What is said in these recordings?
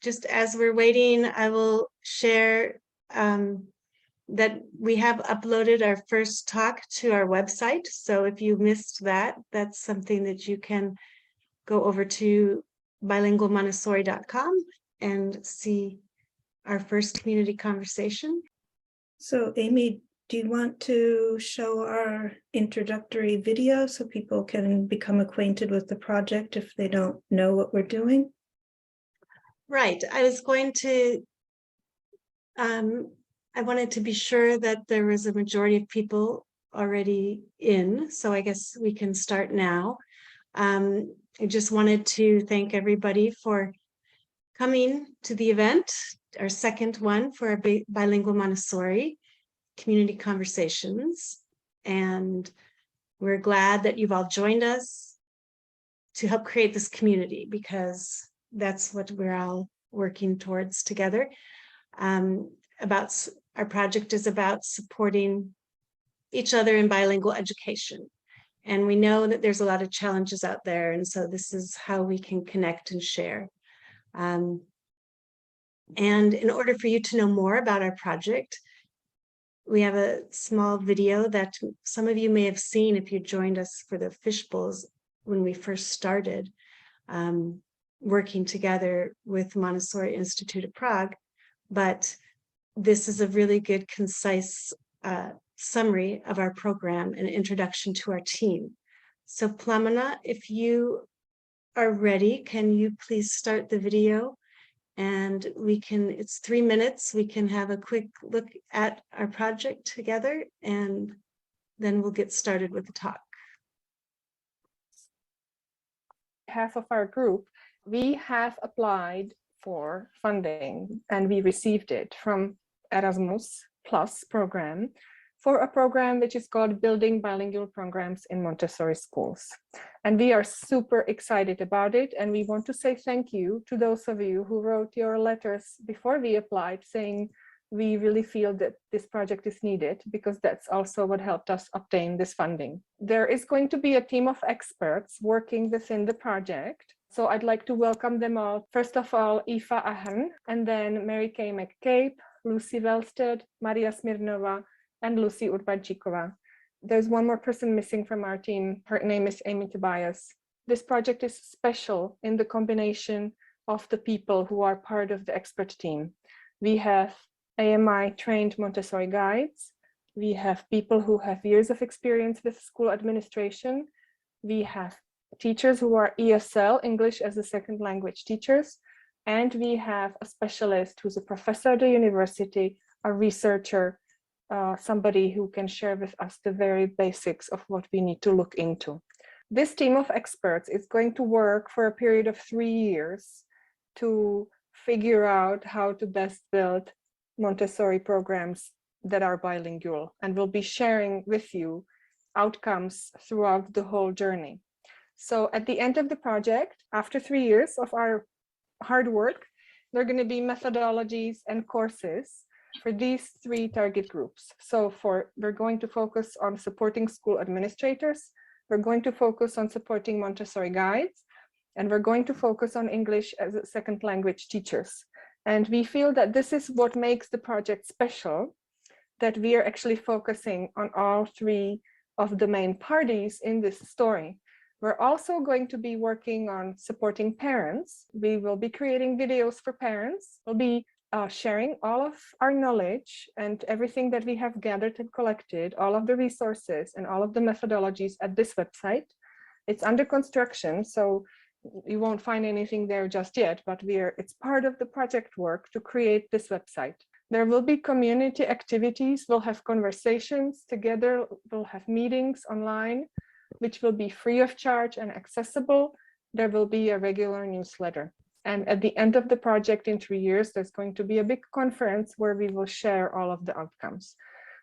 just as we're waiting, I will share that we have uploaded our first talk to our website. So if you missed that, that's something that you can go over to bilingualmontessori.com and see our first community conversation. So Amy, do you want to show our introductory video so people can become acquainted with the project if they don't know what we're doing? Right. I was going to, I wanted to be sure that there was a majority of people already in, so I guess we can start now. I just wanted to thank everybody for coming to the event, our second one for our Bilingual Montessori community conversations. And we're glad that you've all joined us to help create this community, because that's what we're all working towards together. Our project is about supporting each other in bilingual education. And we know that there's a lot of challenges out there. And so this is how we can connect and share. And in order for you to know more about our project, we have a small video that some of you may have seen if you joined us for the fish bowls when we first started working together with Montessori Institute of Prague. But this is a really good, concise summary of our program and introduction to our team. So Plamena, if you are ready, can you please start the video? And it's 3 minutes. We can have a quick look at our project together, and then we'll get started with the talk. Half of our group, we have applied for funding and we received it from Erasmus Plus program for a program which is called Building Bilingual Programs in Montessori Schools. And we are super excited about it. And we want to say thank you to those of you who wrote your letters before we applied saying, we really feel that this project is needed, because that's also what helped us obtain this funding. There is going to be a team of experts working within the project. So I'd like to welcome them all. First of all, Aoife Ahern, and then Marikay McCabe, Lucy Welsted, Maria Smirnova, and Lucy Urbadjikova. There's one more person missing from our team. Her name is Amy Tobias. This project is special in the combination of the people who are part of the expert team. We have AMI trained Montessori guides. We have people who have years of experience with school administration. We have teachers who are ESL, English as a second language teachers. And we have a specialist who's a professor at the university, a researcher, somebody who can share with us the very basics of what we need to look into. This team of experts is going to work for a period of 3 years to figure out how to best build Montessori programs that are bilingual, and we'll be sharing with you outcomes throughout the whole journey. So at the end of the project, after 3 years of our hard work, there are going to be methodologies and courses for these 3 target groups. So we're going to focus on supporting school administrators, we're going to focus on supporting Montessori guides, and we're going to focus on English as a second language teachers. And we feel that this is what makes the project special, that we are actually focusing on all 3 of the main parties in this story. We're also going to be working on supporting parents. We will be creating videos for parents. We'll be sharing all of our knowledge and everything that we have gathered and collected, all of the resources and all of the methodologies at this website. It's under construction, so you won't find anything there just yet, but it's part of the project work to create this website. There will be community activities. We'll have conversations together. We'll have meetings online, which will be free of charge and accessible. There will be a regular newsletter. And at the end of the project in 3 years, there's going to be a big conference where we will share all of the outcomes.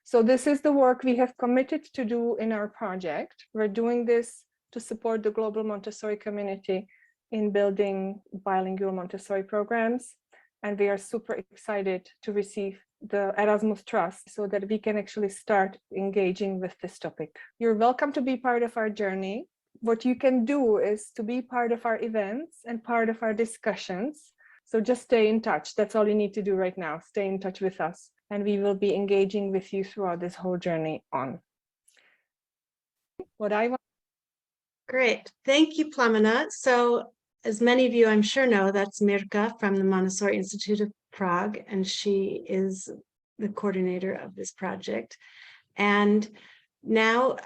So this is the work we have committed to do in our project. We're doing this to support the global Montessori community in building bilingual Montessori programs. And we are super excited to receive the Erasmus Trust so that we can actually start engaging with this topic. You're welcome to be part of our journey. What you can do is to be part of our events and part of our discussions. So just stay in touch. That's all you need to do right now. Stay in touch with us, and we will be engaging with you throughout this whole journey on. What I want. Great. Thank you, Plamena. So as many of you I'm sure know, that's Mirka from the Montessori Institute of Prague, and she is the coordinator of this project. And now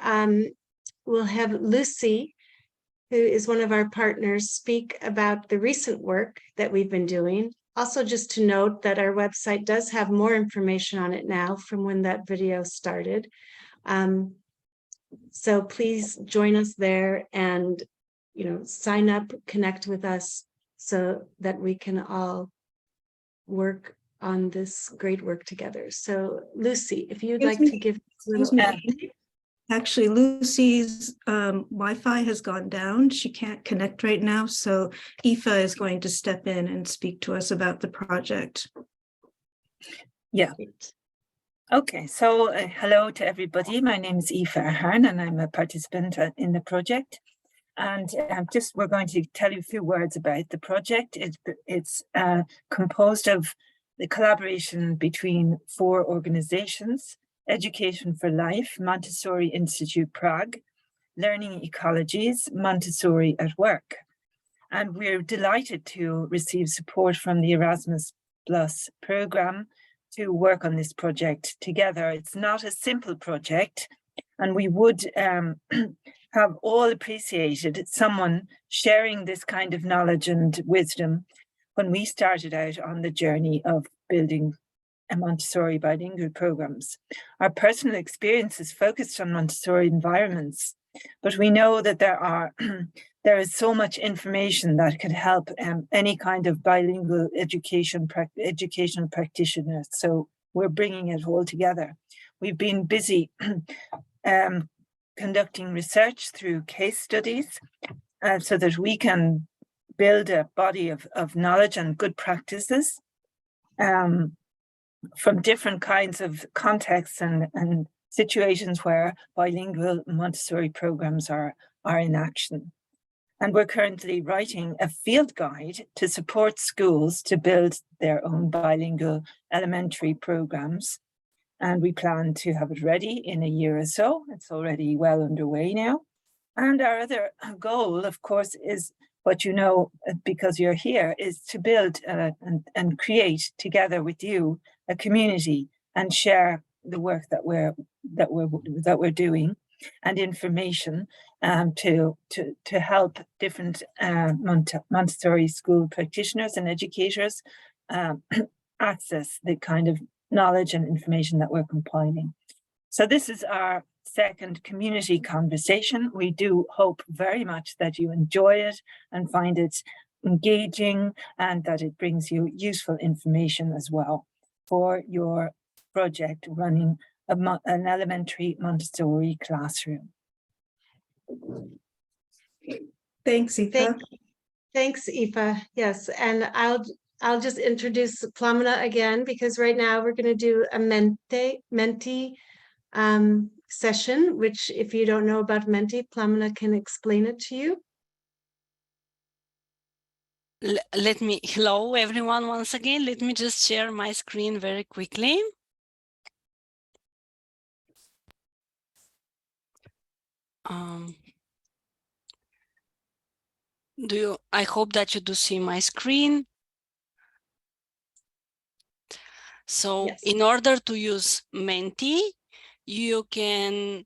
we'll have Lucy, who is one of our partners, speak about the recent work that we've been doing. Also, just to note that our website does have more information on it now from when that video started. So please join us there and, sign up, connect with us so that we can all work on this great work together. So Lucy, if you'd like to give a little update. Actually, Lucy's Wi-Fi has gone down. She can't connect right now. So Aoife is going to step in and speak to us about the project. Yeah. Okay, so hello to everybody. My name is Aoife Ahern and I'm a participant in the project. And we're going to tell you a few words about the project. It's composed of the collaboration between 4 organizations: Education for Life, Montessori Institute Prague, Learning Ecologies, Montessori at Work. And we're delighted to receive support from the Erasmus Plus program to work on this project together. It's not a simple project, and we would have all appreciated someone sharing this kind of knowledge and wisdom when we started out on the journey of building a Montessori bilingual programs. Our personal experience is focused on Montessori environments, but we know that there is so much information that could help any kind of bilingual educational practitioner. So we're bringing it all together. We've been busy conducting research through case studies so that we can build a body of knowledge and good practices from different kinds of contexts and situations where bilingual Montessori programs are in action. And we're currently writing a field guide to support schools to build their own bilingual elementary programs. And we plan to have it ready in a year or so. It's already well underway now. And our other goal, of course, is what you know, because you're here, is to build and create together with you a community and share the work that we're doing and information to help different Montessori school practitioners and educators access the kind of knowledge and information that we're compiling. So this is our second community conversation. We do hope very much that you enjoy it and find it engaging and that it brings you useful information as well for your project running an elementary Montessori classroom. Thanks, Aoife. Thanks, Aoife. Yes, and I'll just introduce Plamena again, because right now we're going to do a Menti session, which if you don't know about Menti, Plamena can explain it to you. Hello everyone once again. Let me just share my screen very quickly. I hope that you do see my screen. So yes. In order to use Menti, you can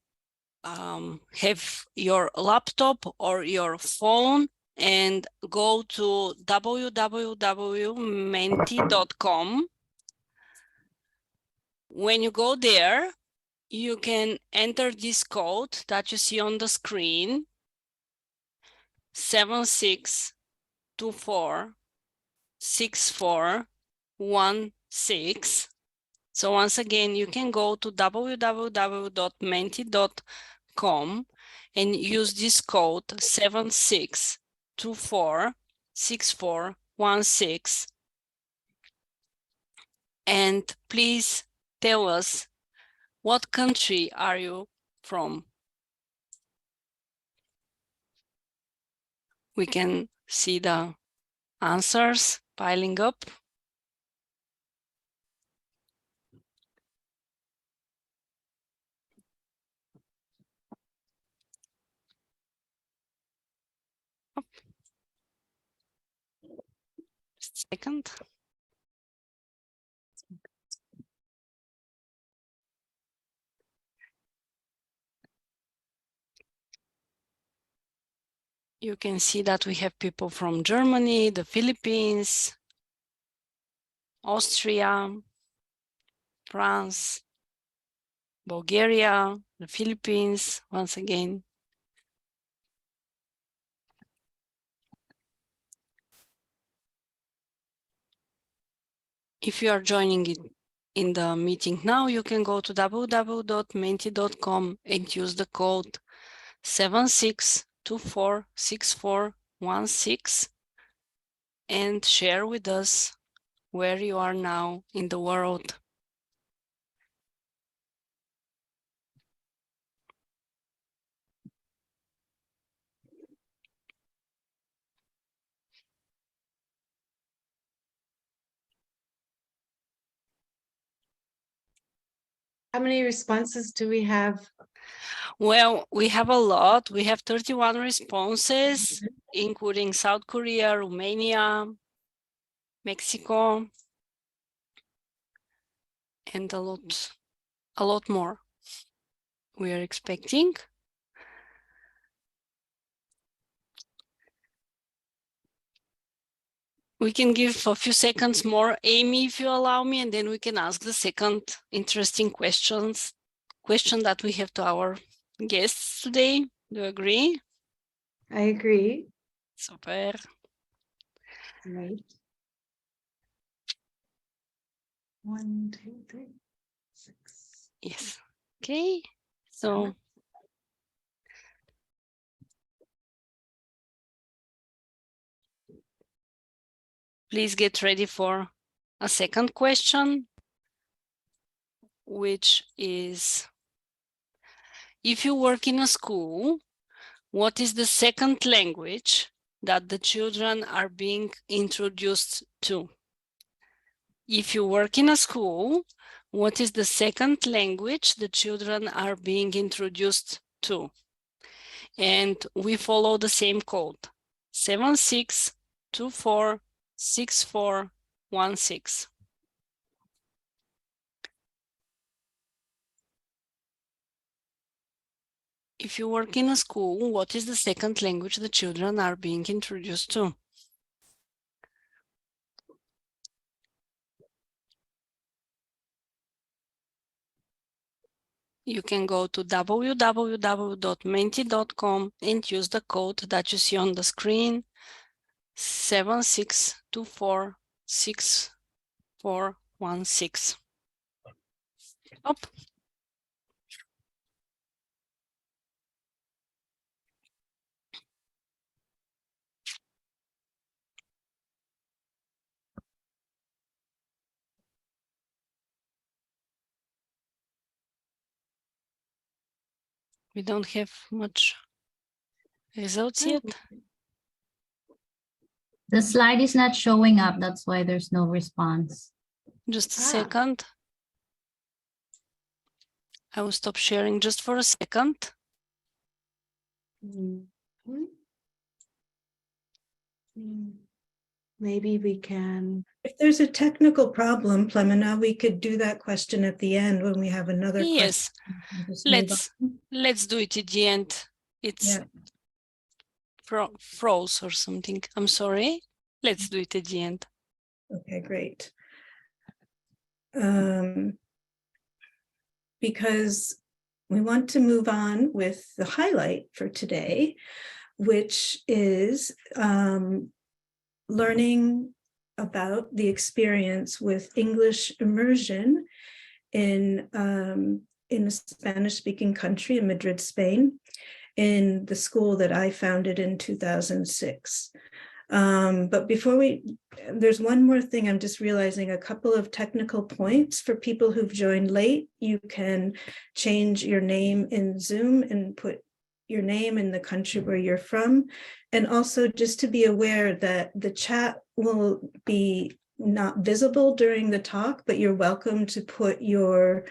have your laptop or your phone and go to www.menti.com. When you go there, you can enter this code that you see on the screen, 76246416. So once again, you can go to www.menti.com and use this code 76246416. And please tell us, what country are you from? We can see the answers. piling up. Just a second. You can see that we have people from Germany, the Philippines, Austria, France, Bulgaria, the Philippines, once again. If you are joining it in the meeting now, you can go to www.menti.com and use the code 76246416 and share with us where you are now in the world. How many responses do we have? Well, we have a lot. We have 31 responses, including South Korea, Romania, Mexico, and a lot more we are expecting. We can give a few seconds more, Amy, if you allow me, and then we can ask the second interesting question that we have to our guests today. Do you agree? I agree. Super. Right. 1, 2, 3, 6. Yes. Okay. So please get ready for a second question, which is, if you work in a school, what is the second language that the children are being introduced to? If you work in a school, what is the second language the children are being introduced to? And we follow the same code, 76246416. If you work in a school, what is the second language the children are being introduced to? You can go to www.menti.com and use the code that you see on the screen, 76246416. Up. We don't have much results yet. The slide is not showing up. That's why there's no response. Just a second. I will stop sharing just for a second. Maybe we can. If there's a technical problem, Plemena, we could do that question at the end when we have another Yes, question. let's do it at the end. It's froze or something. I'm sorry. Let's do it at the end. Okay, great. Because we want to move on with the highlight for today, which is learning about the experience with English immersion in a Spanish-speaking country in Madrid, Spain, in the school that I founded in 2006. But before there's one more thing I'm just realizing, a couple of technical points for people who've joined late. You can change your name in Zoom and put your name in the country where you're from. And also just to be aware that the chat be not visible during the talk, but you're welcome to put your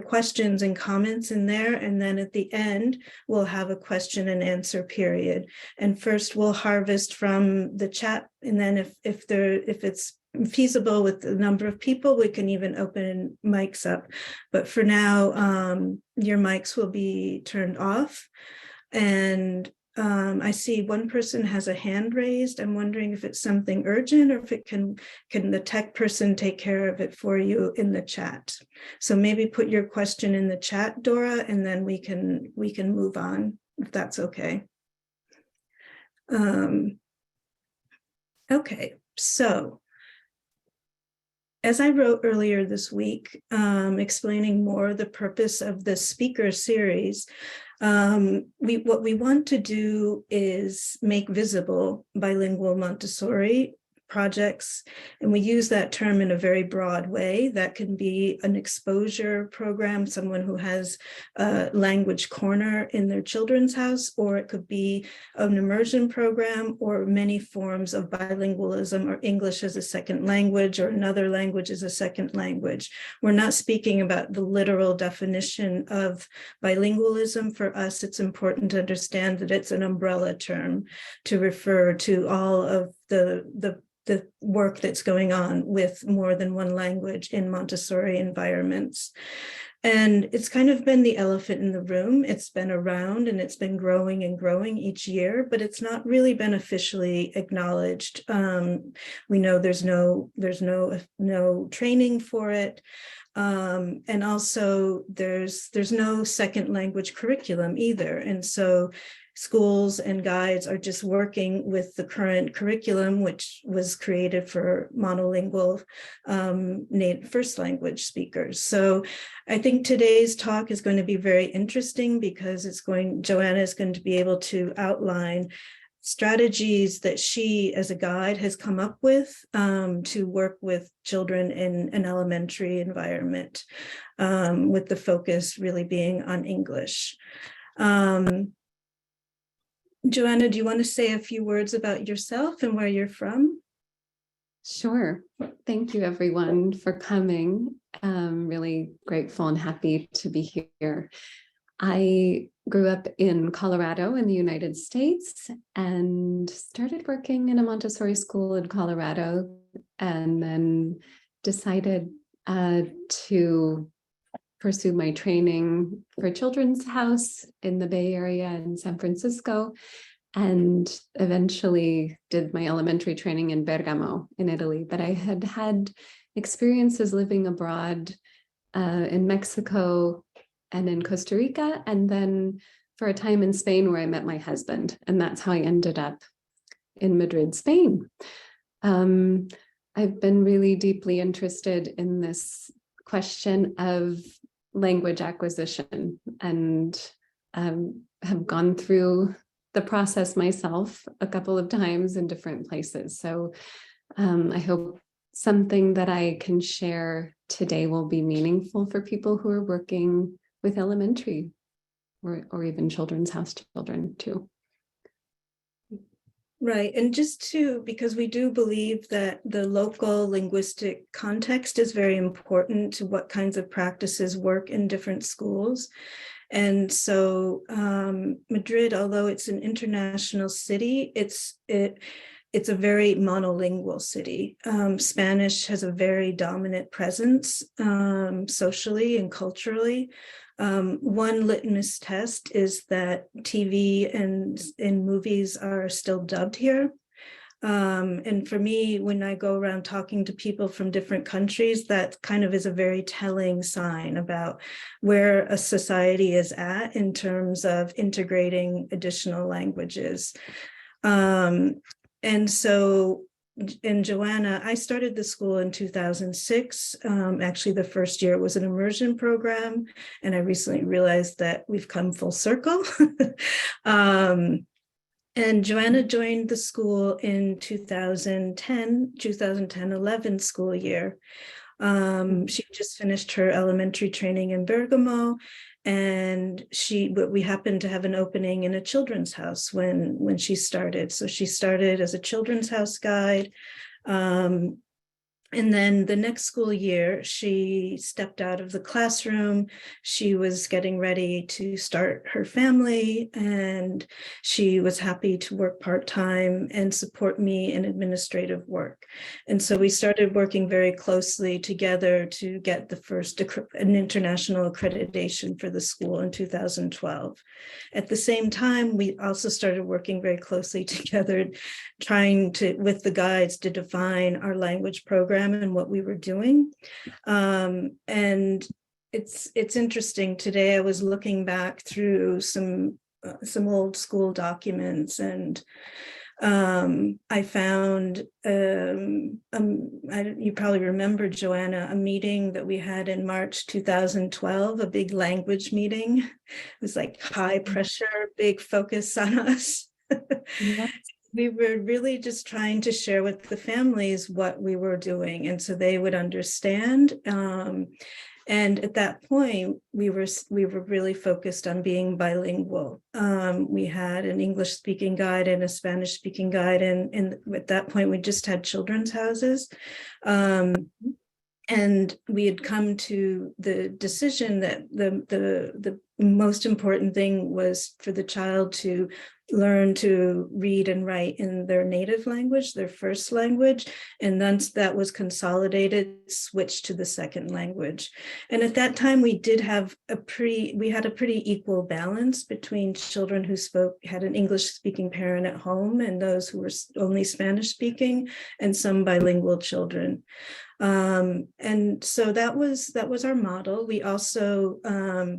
questions and comments in there. And then at the end, we'll have a question and answer period. And first we'll harvest from the chat. And then if it's feasible with the number of people, we can even open mics up. But for now, your mics will be turned off. And I see one person has a hand raised. I'm wondering if it's something urgent or if it can the tech person take care of it for you in the chat. So maybe put your question in the chat, Dora, and then we can move on, if that's okay. Okay, so as I wrote earlier this week, explaining more the purpose of the speaker series, what we want to do is make visible bilingual Montessori projects, and we use that term in a very broad way. That can be an exposure program, someone who has a language corner in their children's house, or it could be an immersion program, or many forms of bilingualism, or English as a second language, or another language as a second language. We're not speaking about the literal definition of bilingualism. For us, it's important to understand that it's an umbrella term to refer to all of the work that's going on with more than one language in Montessori environments. And it's kind of been the elephant in the room. It's been around and it's been growing and growing each year, but it's not really been officially acknowledged. We know there's no training for it. And also there's no second language curriculum either. And so schools and guides are just working with the current curriculum, which was created for monolingual native first language speakers. So I think today's talk is going to be very interesting because Joanna is going to be able to outline strategies that she as a guide has come up with to work with children in an elementary environment, with the focus really being on English. Joanna, do you want to say a few words about yourself and where you're from? Sure. Thank you, everyone, for coming. Really grateful and happy to be here. I grew up in Colorado in the United States and started working in a Montessori school in Colorado, and then decided to pursue my training for Children's House in the Bay Area in San Francisco, and eventually did my elementary training in Bergamo in Italy. But I had had experiences living abroad in Mexico and in Costa Rica, and then for a time in Spain where I met my husband, and that's how I ended up in Madrid, Spain. I've been really deeply interested in this question of language acquisition, and have gone through the process myself a couple of times in different places. So I hope something that I can share today will be meaningful for people who are working with elementary or even Children's House children too. Right, and because we do believe that the local linguistic context is very important to what kinds of practices work in different schools. And so Madrid, although it's an international city, it's a very monolingual city. Spanish has a very dominant presence socially and culturally. One litmus test is that TV and movies are still dubbed here. And for me, when I go around talking to people from different countries, that kind of is a very telling sign about where a society is at in terms of integrating additional languages. And so, in Joanna, I started the school in 2006. Actually, the first year was an immersion program, and I recently realized that we've come full circle. And Joanna joined the school in 2010-11 school year. She just finished her elementary training in Bergamo, and but we happened to have an opening in a children's house when she started. So she started as a children's house guide. And then the next school year, she stepped out of the classroom. She was getting ready to start her family, and she was happy to work part-time and support me in administrative work. And so we started working very closely together to get the first an international accreditation for the school in 2012. At the same time, we also started working very closely together, trying to, with the guides, to define our language program and what we were doing. And it's interesting. Today I was looking back through some old school documents, and I found, you probably remember, Joanna, a meeting that we had in March 2012, a big language meeting. It was like high pressure, big focus on us. Yeah. We were really just trying to share with the families what we were doing, and so they would understand. And at that point, we were really focused on being bilingual. We had an English-speaking guide and a Spanish-speaking guide, and at that point, we just had children's houses. And we had come to the decision that the most important thing was for the child to learn to read and write in their native language, their first language, and once that was consolidated, switch to the second language. And at that time, we did have we had a pretty equal balance between children who had an English-speaking parent at home and those who were only Spanish-speaking, and some bilingual children. And so that was our model. We also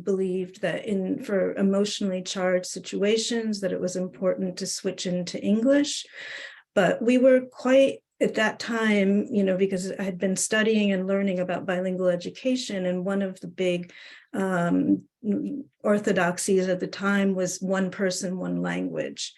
believed that for emotionally charged situations, that it was important to switch into English. But we were quite, at that time, because I had been studying and learning about bilingual education, and one of the big orthodoxies at the time was one person, one language.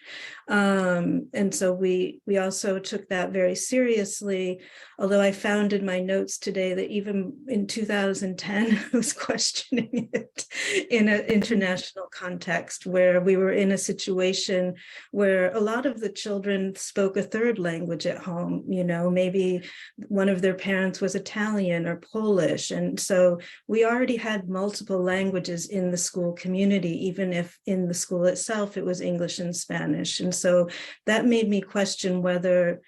And so we also took that very seriously, although I found in my notes today that even in 2010, I was questioning it in an international context, where we were in a situation where a lot of the children spoke a third language at home. Maybe one of their parents was Italian or Polish. And so we already had multiple languages in the school community, even if in the school itself it was English and Spanish. And so that made me question whether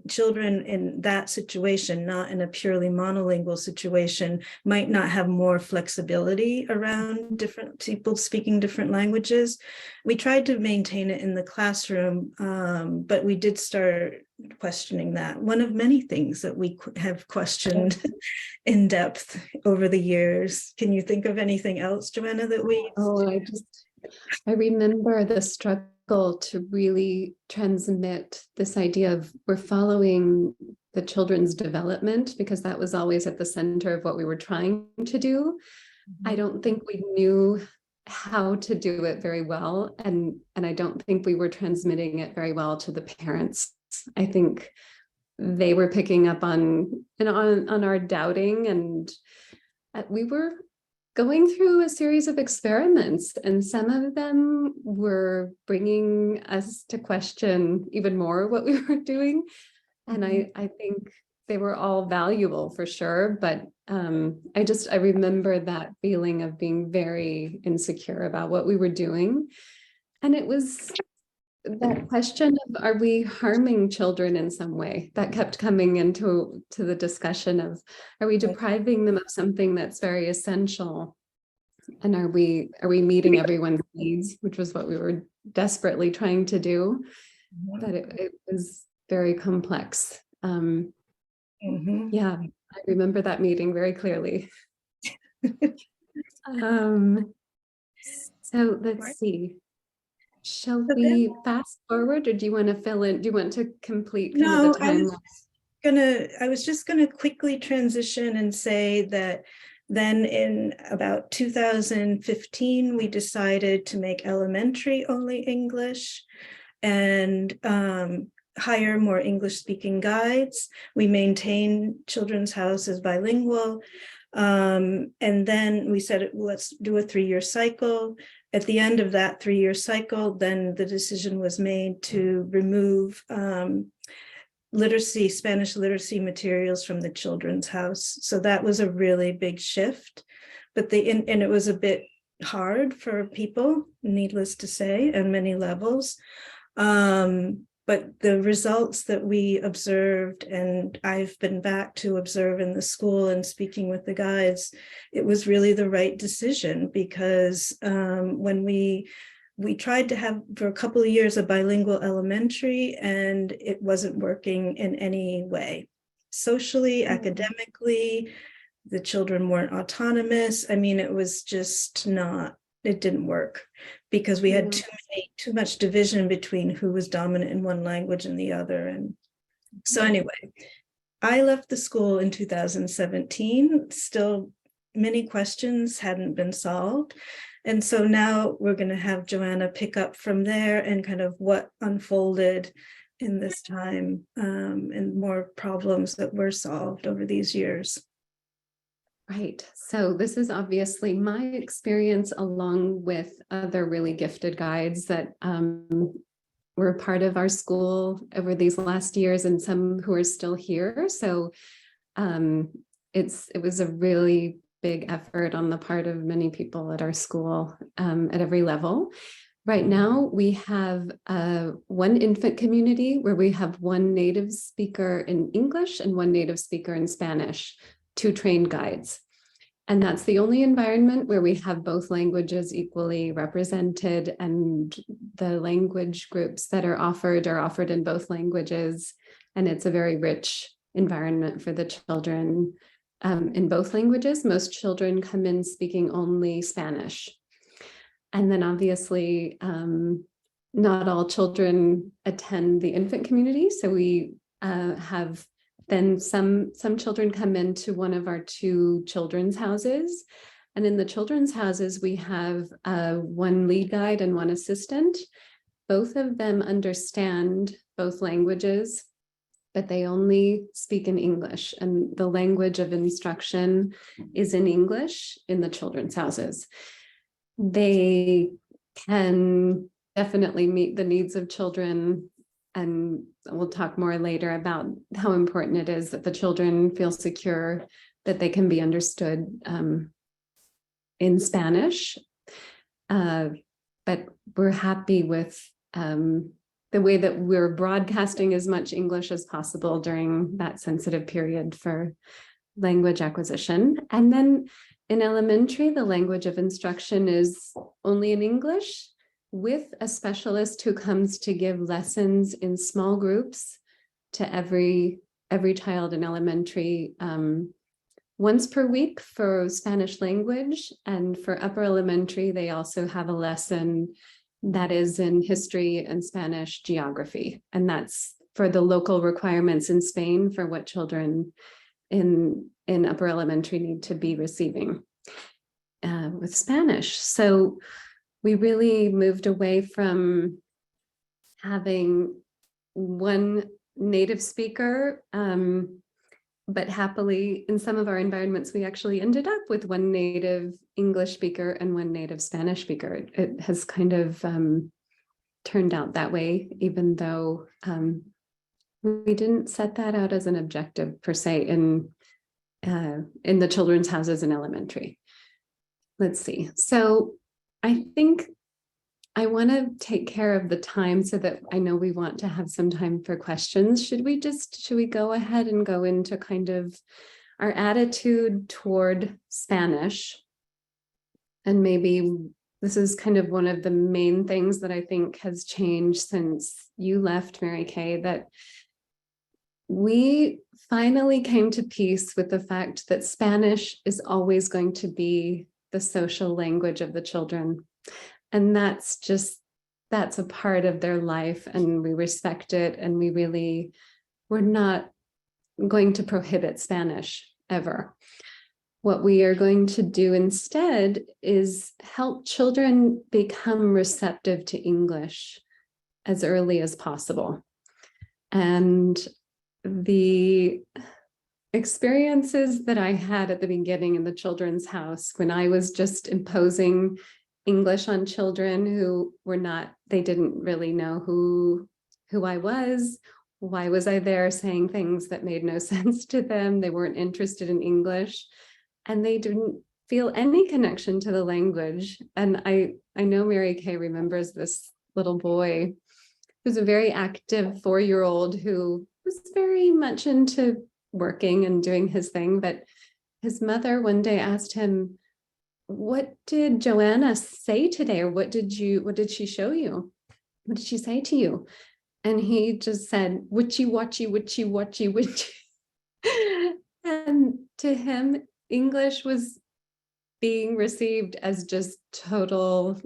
children in that situation, not in a purely monolingual situation, might not have more flexibility around different people speaking different languages. We tried to maintain it in the classroom, but we did start questioning that. One of many things that we have questioned in depth over the years. Can you think of anything else, Joanna, that we... I remember the struggle to really transmit this idea of we're following the children's development, because that was always at the center of what we were trying to do. I don't think we knew how to do it very well, and I don't think we were transmitting it very well to the parents. I think they were picking up on our doubting, and we were going through a series of experiments, and some of them were bringing us to question even more what we were doing. And I think they were all valuable for sure, but I remember that feeling of being very insecure about what we were doing. And it was that question of, are we harming children in some way, that kept coming into the discussion of, are we depriving them of something that's very essential? And are we meeting everyone's needs, which was what we were desperately trying to do. But it was very complex. Yeah, I remember that meeting very clearly. So let's see. Shall we fast forward, or do you want to fill in? Do you want to complete kind of the timeline? I was just going to quickly transition and say that then in about 2015, we decided to make elementary only English and hire more English speaking guides. We maintain Children's House as bilingual. And then we said, let's do a 3-year cycle. At the end of that 3-year cycle, then the decision was made to remove Spanish literacy materials from the Children's House. So that was a really big shift, but and it was a bit hard for people, needless to say, on many levels. But the results that we observed, and I've been back to observe in the school and speaking with the guides, it was really the right decision, because when we tried to have for a couple of years a bilingual elementary, and it wasn't working in any way. Socially, academically, the children weren't autonomous. I mean, it was just not, it didn't work, because we had too much division between who was dominant in one language and the other. And so anyway, I left the school in 2017. Still, many questions hadn't been solved. And so now we're going to have Joanna pick up from there and kind of what unfolded in this time, and more problems that were solved over these years. Right. So this is obviously my experience, along with other really gifted guides that were part of our school over these last years, and some who are still here. So it was a really big effort on the part of many people at our school at every level. Right now, we have one infant community where we have one native speaker in English and one native speaker in Spanish, 2 trained guides. And that's the only environment where we have both languages equally represented, and the language groups that are offered in both languages. And it's a very rich environment for the children in both languages. Most children come in speaking only Spanish. And then obviously, not all children attend the infant community. So we have then some children come into one of our 2 children's houses. And in the children's houses, we have one lead guide and one assistant. Both of them understand both languages, but they only speak in English. And the language of instruction is in English in the children's houses. They can definitely meet the needs of children. And we'll talk more later about how important it is that the children feel secure, that they can be understood in Spanish. But we're happy with the way that we're broadcasting as much English as possible during that sensitive period for language acquisition. And then in elementary, the language of instruction is only in English, with a specialist who comes to give lessons in small groups to every child in elementary once per week for Spanish language. And for upper elementary, they also have a lesson that is in history and Spanish geography. And that's for the local requirements in Spain for what children in upper elementary need to be receiving with Spanish. So we really moved away from having one native speaker, but happily in some of our environments, we actually ended up with one native English speaker and one native Spanish speaker. It has kind of turned out that way, even though we didn't set that out as an objective per se in the children's houses in elementary. Let's see. So I think I want to take care of the time so that I know we want to have some time for questions. Should we go ahead and go into kind of our attitude toward Spanish? And maybe this is kind of one of the main things that I think has changed since you left, Marikay, that we finally came to peace with the fact that Spanish is always going to be the social language of the children. And that's a part of their life, and we respect it. And we're not going to prohibit Spanish ever. What we are going to do instead is help children become receptive to English as early as possible. And the experiences that I had at the beginning in the children's house when I was just imposing English on children who were not, they didn't really know who I was. Why was I there saying things that made no sense to them? They weren't interested in English and they didn't feel any connection to the language. And I know Marikay remembers this little boy who's a very active 4-year-old who was very much into working and doing his thing, but his mother one day asked him, "What did Joanna say today? Or what did she show you? What did she say to you?" And he just said, "Witchy, watchy, witchy, watchy, witchy." And to him, English was being received as just total,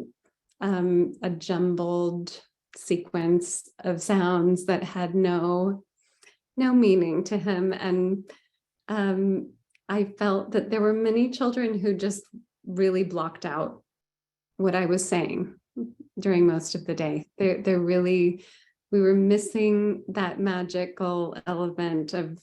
a jumbled sequence of sounds that had no meaning to him. And I felt that there were many children who just really blocked out what I was saying during most of the day. They're really, we were missing that magical element of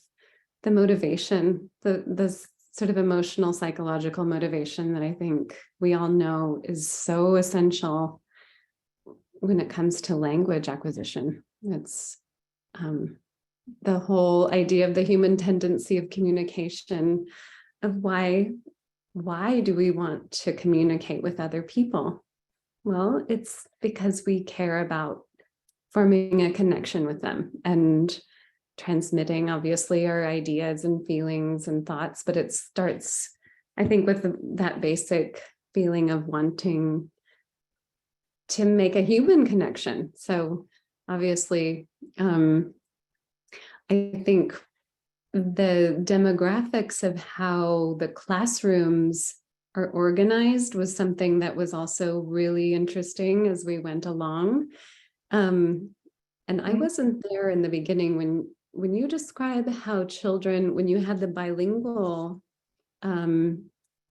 the motivation, the sort of emotional, psychological motivation that I think we all know is so essential when it comes to language acquisition. It's the whole idea of the human tendency of communication, of why do we want to communicate with other people? Well, it's because we care about forming a connection with them and transmitting, obviously, our ideas and feelings and thoughts, but it starts, I think, with that basic feeling of wanting to make a human connection. So obviously, I think the demographics of how the classrooms are organized was something that was also really interesting as we went along. And I wasn't there in the beginning when you describe how children, when you had the bilingual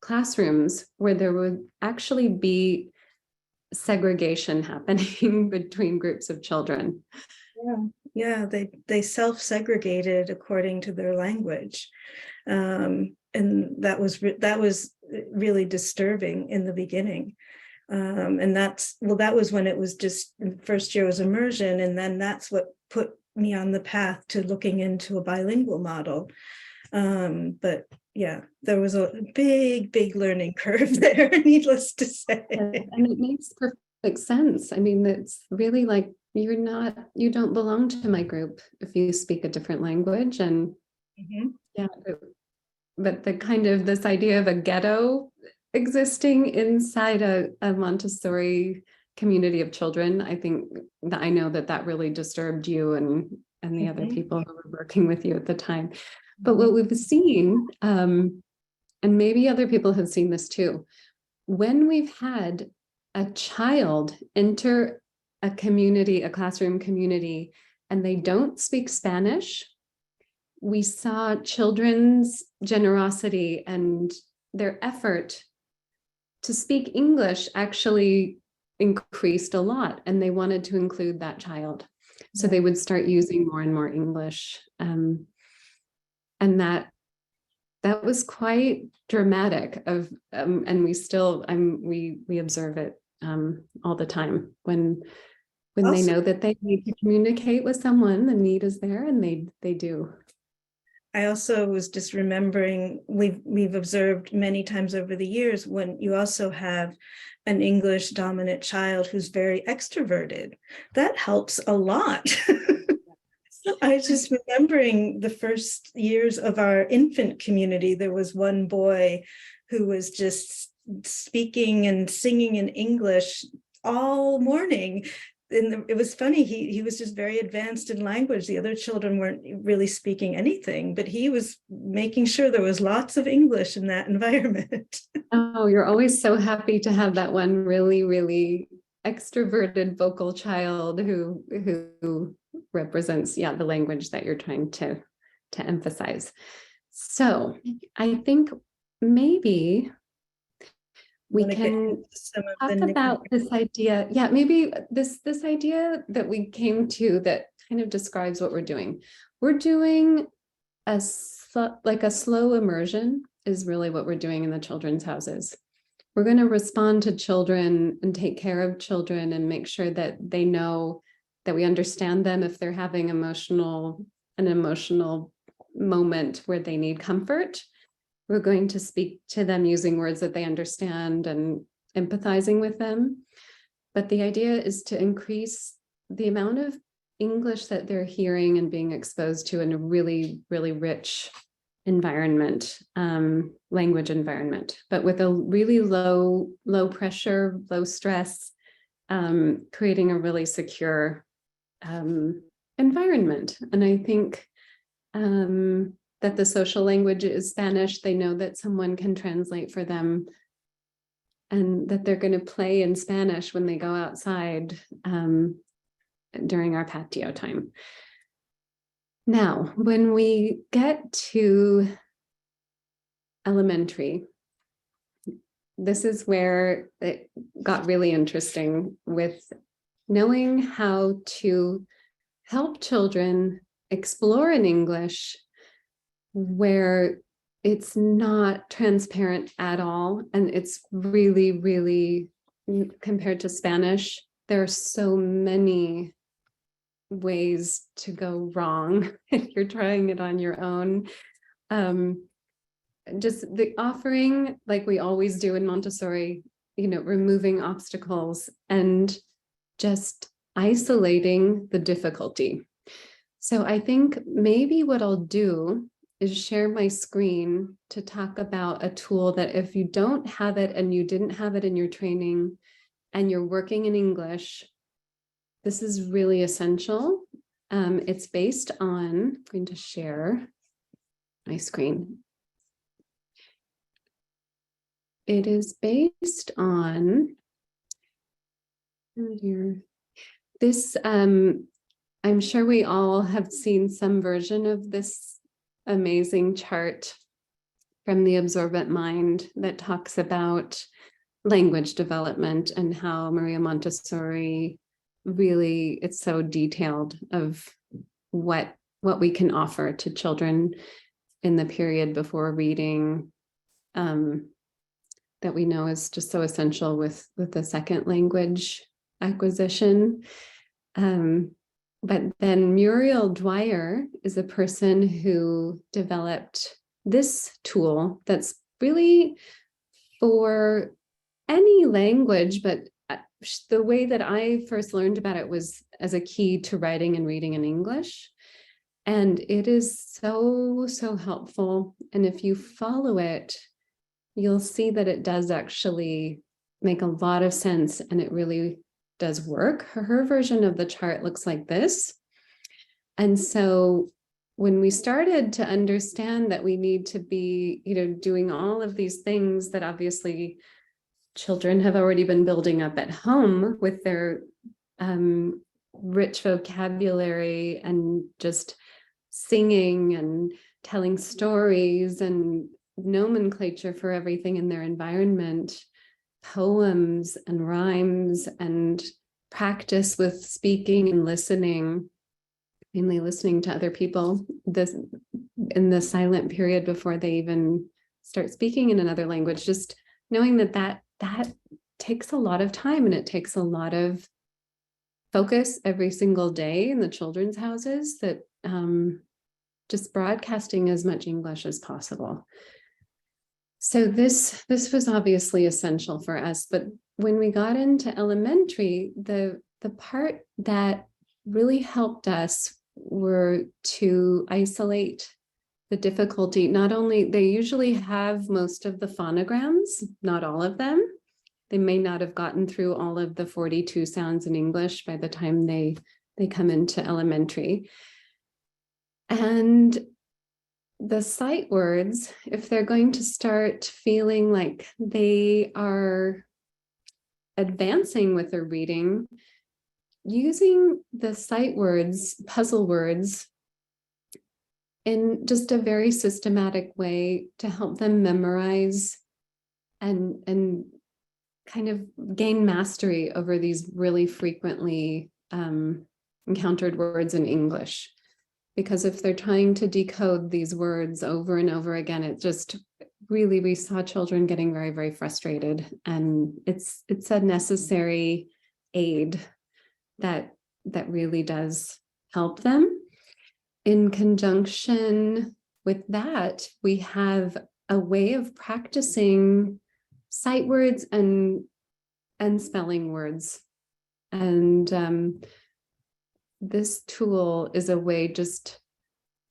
classrooms where there would actually be segregation happening between groups of children. Yeah, they self-segregated according to their language. And that was really disturbing in the beginning. And that was when it was just, first year was immersion, and then that's what put me on the path to looking into a bilingual model. But yeah, there was a big learning curve there, needless to say. And it makes perfect sense. I mean, it's really like, you don't belong to my group if you speak a different language. And yeah, but the kind of this idea of a ghetto existing inside a Montessori community of children, I think that I know that really disturbed you and the other people who were working with you at the time. But what we've seen, and maybe other people have seen this too, when we've had a child enter a community, a classroom community, and they don't speak Spanish, we saw children's generosity and their effort to speak English actually increased a lot, and they wanted to include that child. So they would start using more and more English. And that was quite dramatic and we observe it all the time when also, they know that they need to communicate with someone, the need is there, and they do. I also was just remembering, we've observed many times over the years when you also have an English dominant child who's very extroverted. That helps a lot. I was just remembering the first years of our infant community, there was one boy who was just speaking and singing in English all morning. And it was funny, he was just very advanced in language. The other children weren't really speaking anything, but he was making sure there was lots of English in that environment. Oh, you're always so happy to have that one really, really extroverted vocal child who represents, the language that you're trying to emphasize. So I think maybe we can talk about this idea. Yeah, maybe this idea that we came to that kind of describes what we're doing. We're doing a like a slow immersion is really what we're doing in the children's houses. We're going to respond to children and take care of children and make sure that they know that we understand them if they're having an emotional moment where they need comfort. We're going to speak to them using words that they understand and empathizing with them. But the idea is to increase the amount of English that they're hearing and being exposed to in a really, really rich environment, language environment, but with a really low pressure, low stress, creating a really secure environment. And I think that the social language is Spanish. They know that someone can translate for them and that they're going to play in Spanish when they go outside during our patio time. Now, when we get to elementary, this is where it got really interesting with knowing how to help children explore in English where it's not transparent at all. And it's really, really, compared to Spanish, there are so many ways to go wrong if you're trying it on your own. Just the offering, like we always do in Montessori, removing obstacles and just isolating the difficulty. So I think maybe what I'll do is share my screen to talk about a tool that if you don't have it and you didn't have it in your training and you're working in English, this is really essential. It's based on, I'm going to share my screen. It is based on, this, I'm sure we all have seen some version of this amazing chart from the Absorbent Mind that talks about language development and how Maria Montessori really, it's so detailed of what we can offer to children in the period before reading, that we know is just so essential with the second language acquisition. But then Muriel Dwyer is a person who developed this tool that's really for any language, but the way that I first learned about it was as a key to writing and reading in English. And it is so, so helpful. And if you follow it, you'll see that it does actually make a lot of sense and it really does work. Her version of the chart looks like this. And so when we started to understand that we need to be, doing all of these things that obviously children have already been building up at home with their rich vocabulary and just singing and telling stories and nomenclature for everything in their environment, poems and rhymes and practice with speaking and listening, mainly listening to other people in the silent period before they even start speaking in another language, just knowing that takes a lot of time and it takes a lot of focus every single day in the children's houses, that just broadcasting as much English as possible. So this was obviously essential for us, but when we got into elementary, the part that really helped us were to isolate the difficulty. Not only, they usually have most of the phonograms, not all of them. They may not have gotten through all of the 42 sounds in English by the time they come into elementary. And the sight words, if they're going to start feeling like they are advancing with their reading, using the sight words, puzzle words, in just a very systematic way to help them memorize and kind of gain mastery over these really frequently encountered words in English. because if they're trying to decode these words over and over again, it just really, we saw children getting very, very frustrated, and it's a necessary aid that really does help them. In conjunction with that, we have a way of practicing sight words and spelling words. And this tool is a way just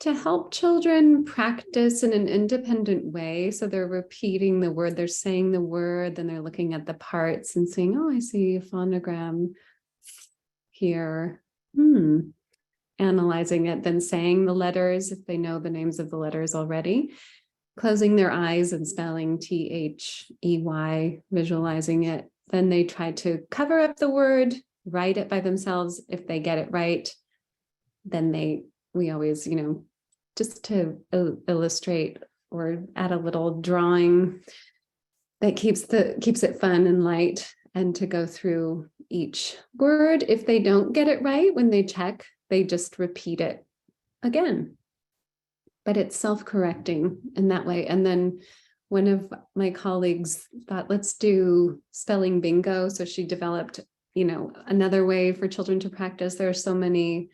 to help children practice in an independent way. So they're repeating the word, they're saying the word, then they're looking at the parts and saying, oh, I see a phonogram here. Analyzing it, then saying the letters if they know the names of the letters already, closing their eyes and spelling THEY, visualizing it. Then they try to cover up the word, write it by themselves. If they get it right, then we always, just to illustrate or add a little drawing that keeps it fun and light, and to go through each word. If they don't get it right, when they check, they just repeat it again. But it's self-correcting in that way. And then one of my colleagues thought, let's do spelling bingo. So she developed, another way for children to practice. There are so many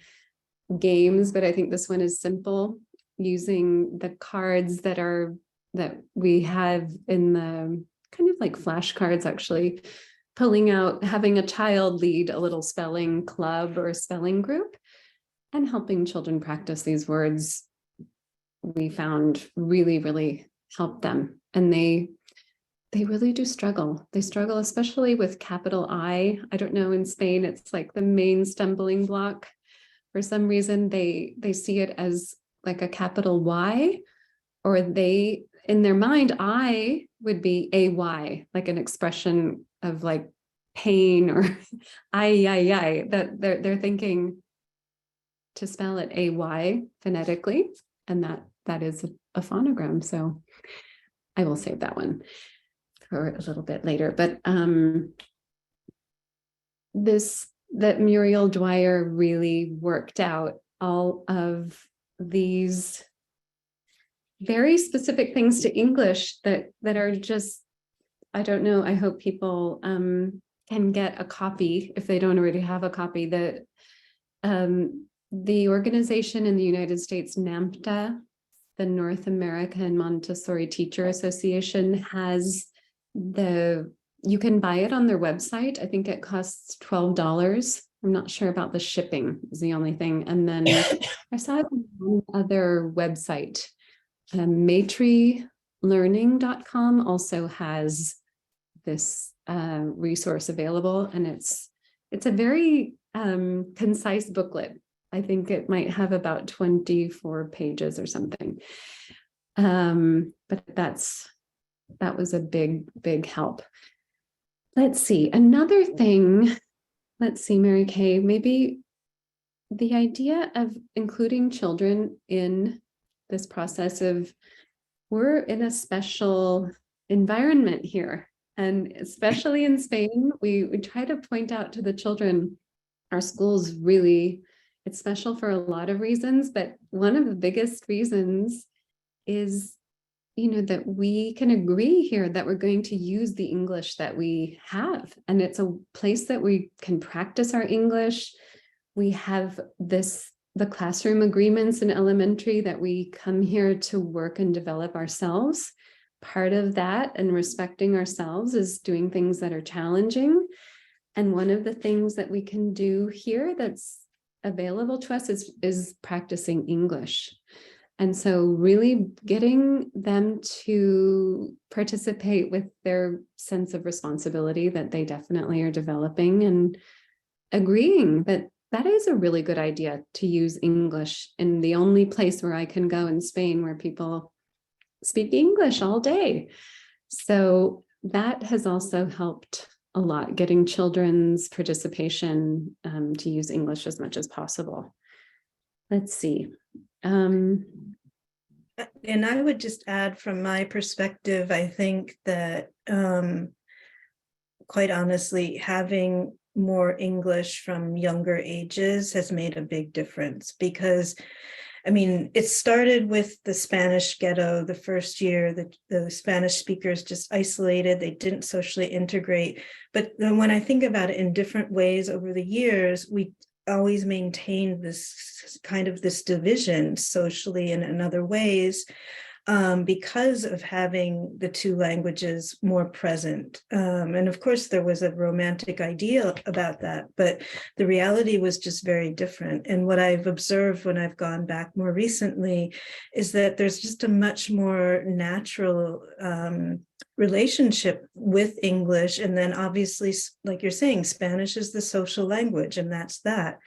games, but I think this one is simple, using the cards that we have in the kind of like flashcards, actually, pulling out, having a child lead a little spelling club or spelling group, and helping children practice these words, we found really, really helped them. And they really do struggle. They struggle, especially with capital I. I don't know, in Spain, it's like the main stumbling block. For some reason, they see it as like a capital Y, or in their mind, I would be AY, like an expression of like pain, or I, that they're thinking to spell it AY phonetically, and that is a phonogram. So I will save that one for a little bit later. But that Muriel Dwyer really worked out all of these very specific things to English that are just, I don't know, I hope people can get a copy if they don't already have a copy. That the organization in the United States, NAMTA, the North American Montessori Teacher Association, has you can buy it on their website. I think it costs $12. I'm not sure about the shipping, is the only thing. And then I saw it on one other website. MaitriLearning.com also has this resource available, and it's a very concise booklet. I think it might have about 24 pages or something. But that was a big help. Let's see, another thing. Let's see, Marikay, maybe the idea of including children in this process of, we're in a special environment here. And especially in Spain, we try to point out to the children, our schools really, it's special for a lot of reasons, but one of the biggest reasons is, that we can agree here that we're going to use the English that we have. And it's a place that we can practice our English. We have the classroom agreements in elementary that we come here to work and develop ourselves. Part of that and respecting ourselves is doing things that are challenging. And one of the things that we can do here that's available to us is practicing English. And so really getting them to participate with their sense of responsibility that they definitely are developing, and agreeing that that is a really good idea to use English in the only place where I can go in Spain where people speak English all day. So that has also helped a lot, getting children's participation to use English as much as possible. Let's see. And I would just add, from my perspective, I think that quite honestly, having more English from younger ages has made a big difference, because I mean, it started with the Spanish ghetto the first year, the Spanish speakers just isolated, they didn't socially integrate. But then when I think about it in different ways over the years, we always maintained this kind of this division socially and in other ways, because of having the two languages more present. And of course, there was a romantic idea about that, but the reality was just very different. And what I've observed when I've gone back more recently is that there's just a much more natural relationship with English. And then obviously, like you're saying, Spanish is the social language, and that's that.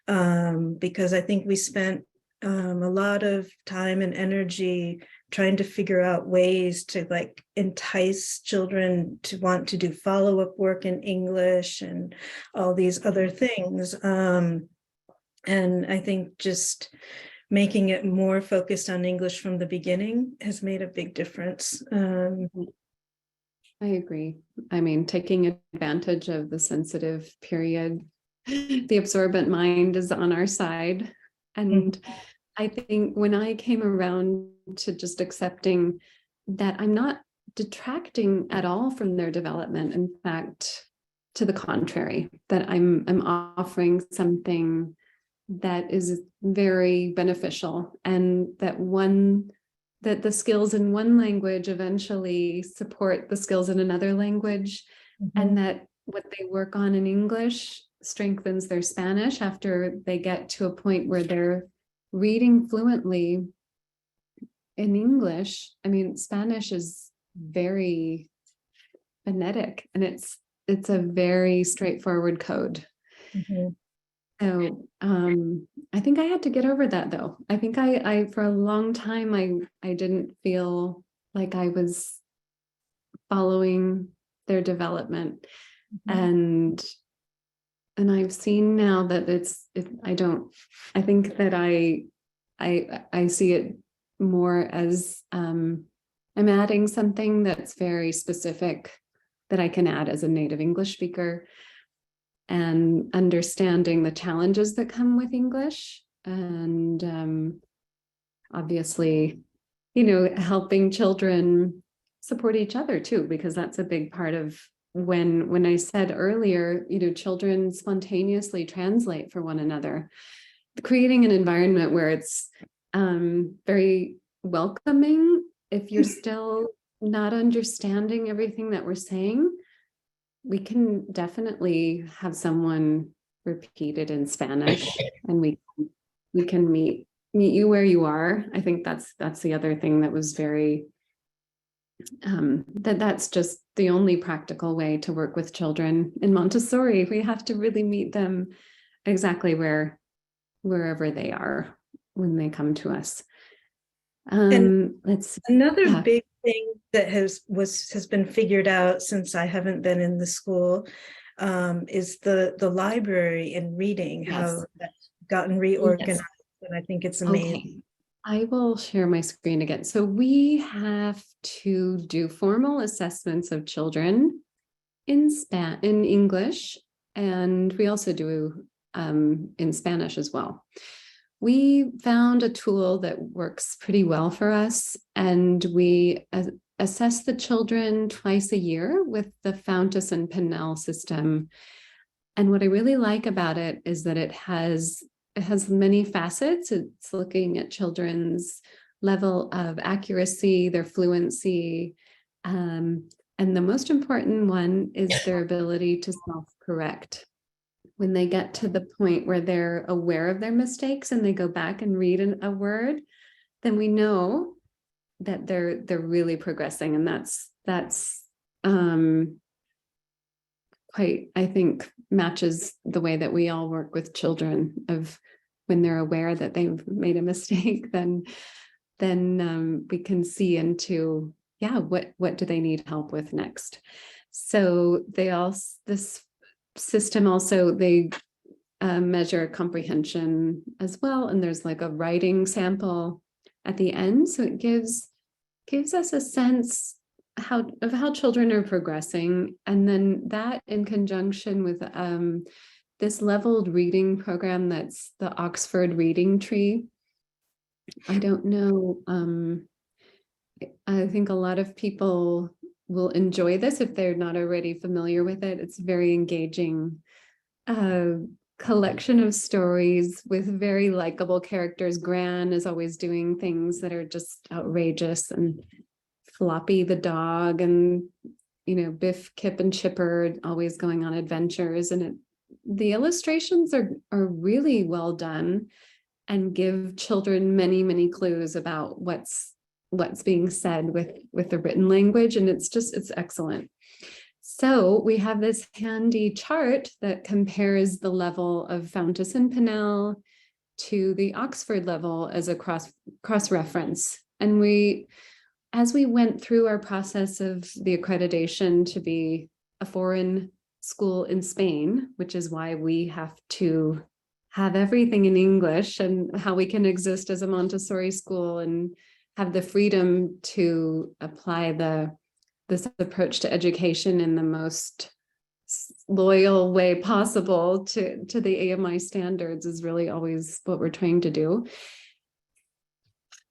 Because I think we spent a lot of time and energy trying to figure out ways to like entice children to want to do follow-up work in English and all these other things. And I think just making it more focused on English from the beginning has made a big difference. I agree. I mean, taking advantage of the sensitive period, the absorbent mind is on our side. And I think when I came around to just accepting that I'm not detracting at all from their development, in fact, to the contrary, that I'm offering something that is very beneficial, and that the skills in one language eventually support the skills in another language, and that what they work on in English strengthens their Spanish after they get to a point where they're reading fluently in English. I mean, Spanish is very phonetic, and it's a very straightforward code. So I think I had to get over that, though. I think I for a long time I didn't feel like I was following their development, and I've seen now that I think that I see it more as I'm adding something that's very specific that I can add as a native English speaker, and understanding the challenges that come with English, and obviously, helping children support each other too, because that's a big part of when I said earlier, children spontaneously translate for one another, creating an environment where it's very welcoming. If you're still not understanding everything that we're saying, we can definitely have someone repeat it in Spanish, and we can meet you where you are. I think that's the other thing that was very that's just the only practical way to work with children in Montessori. We have to really meet them exactly wherever they are when they come to us. Another big thing that has been figured out since I haven't been in the school is the library and reading, how that's gotten reorganized. And I think it's amazing. Okay. I will share my screen again. So we have to do formal assessments of children in English, and we also do in Spanish as well. We found a tool that works pretty well for us, and we assess the children twice a year with the Fountas and Pinnell system. And what I really like about it is that it has many facets. It's looking at children's level of accuracy, their fluency, and the most important one is their ability to self-correct. When they get to the point where they're aware of their mistakes and they go back and read a word, then we know that they're really progressing, and that's quite, I think, matches the way that we all work with children. Of when they're aware that they've made a mistake, then we can see into what do they need help with next. So this system also, they measure comprehension as well, and there's like a writing sample at the end, so it gives us a sense of how children are progressing. And then that, in conjunction with this leveled reading program, that's the Oxford Reading Tree, I don't know. I think a lot of people will enjoy this if they're not already familiar with it. It's very engaging collection of stories with very likable characters. Gran is always doing things that are just outrageous, and Floppy the dog, and Biff, Kip, and Chipper always going on adventures. And the illustrations are really well done and give children many, many clues about what's being said with the written language. And it's excellent. So we have this handy chart that compares the level of Fountas and Pinnell to the Oxford level as a cross reference. And as we went through our process of the accreditation to be a foreign school in Spain, which is why we have to have everything in English, and how we can exist as a Montessori school and have the freedom to apply this approach to education in the most loyal way possible to the AMI standards, is really always what we're trying to do.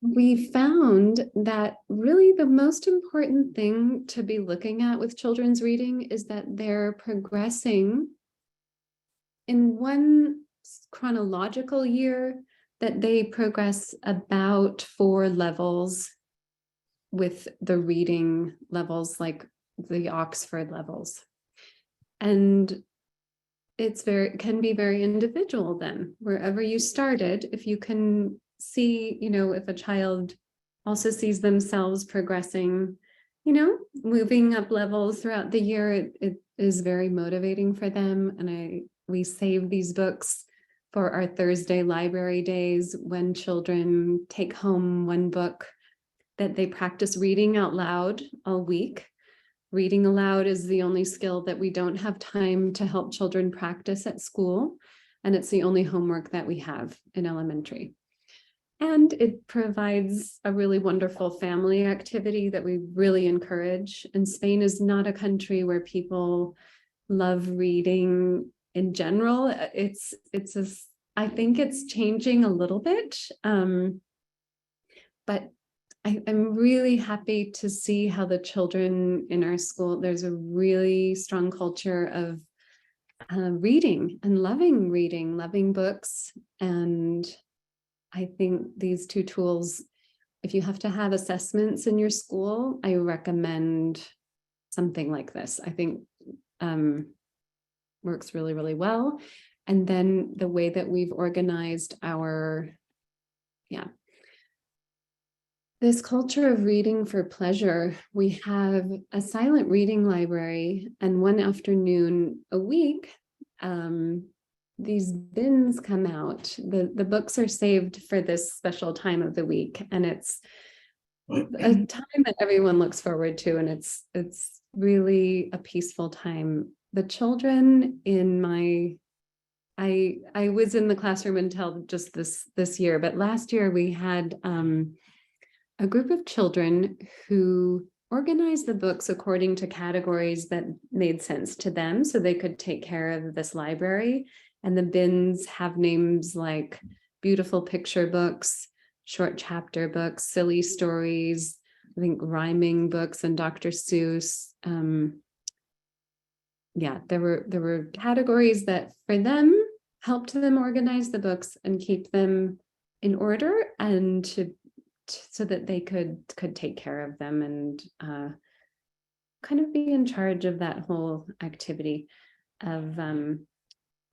We found that really the most important thing to be looking at with children's reading is that they're progressing in one chronological year, that they progress about 4 levels with the reading levels, like the Oxford levels. And can be very individual then, wherever you started. If you can see, if a child also sees themselves progressing, moving up levels throughout the year, it is very motivating for them. And we save these books for our Thursday library days, when children take home one book that they practice reading out loud all week. Reading aloud is the only skill that we don't have time to help children practice at school, and it's the only homework that we have in elementary. And it provides a really wonderful family activity that we really encourage. And Spain is not a country where people love reading in general. I think it's changing a little bit, but I'm really happy to see how the children in our school, there's a really strong culture of reading and loving books. And I think these 2 tools, if you have to have assessments in your school, I recommend something like this. I think works really, really well. And then the way that we've organized this culture of reading for pleasure, we have a silent reading library, and one afternoon a week, these bins come out. The books are saved for this special time of the week, and it's a time that everyone looks forward to, and it's really a peaceful time. The children I was in the classroom until just this year, but last year we had a group of children who organized the books according to categories that made sense to them, so they could take care of this library. And the bins have names like beautiful picture books, short chapter books, silly stories, I think rhyming books, and Dr. Seuss. There were categories that for them helped them organize the books and keep them in order, and so that they could take care of them and kind of be in charge of that whole activity of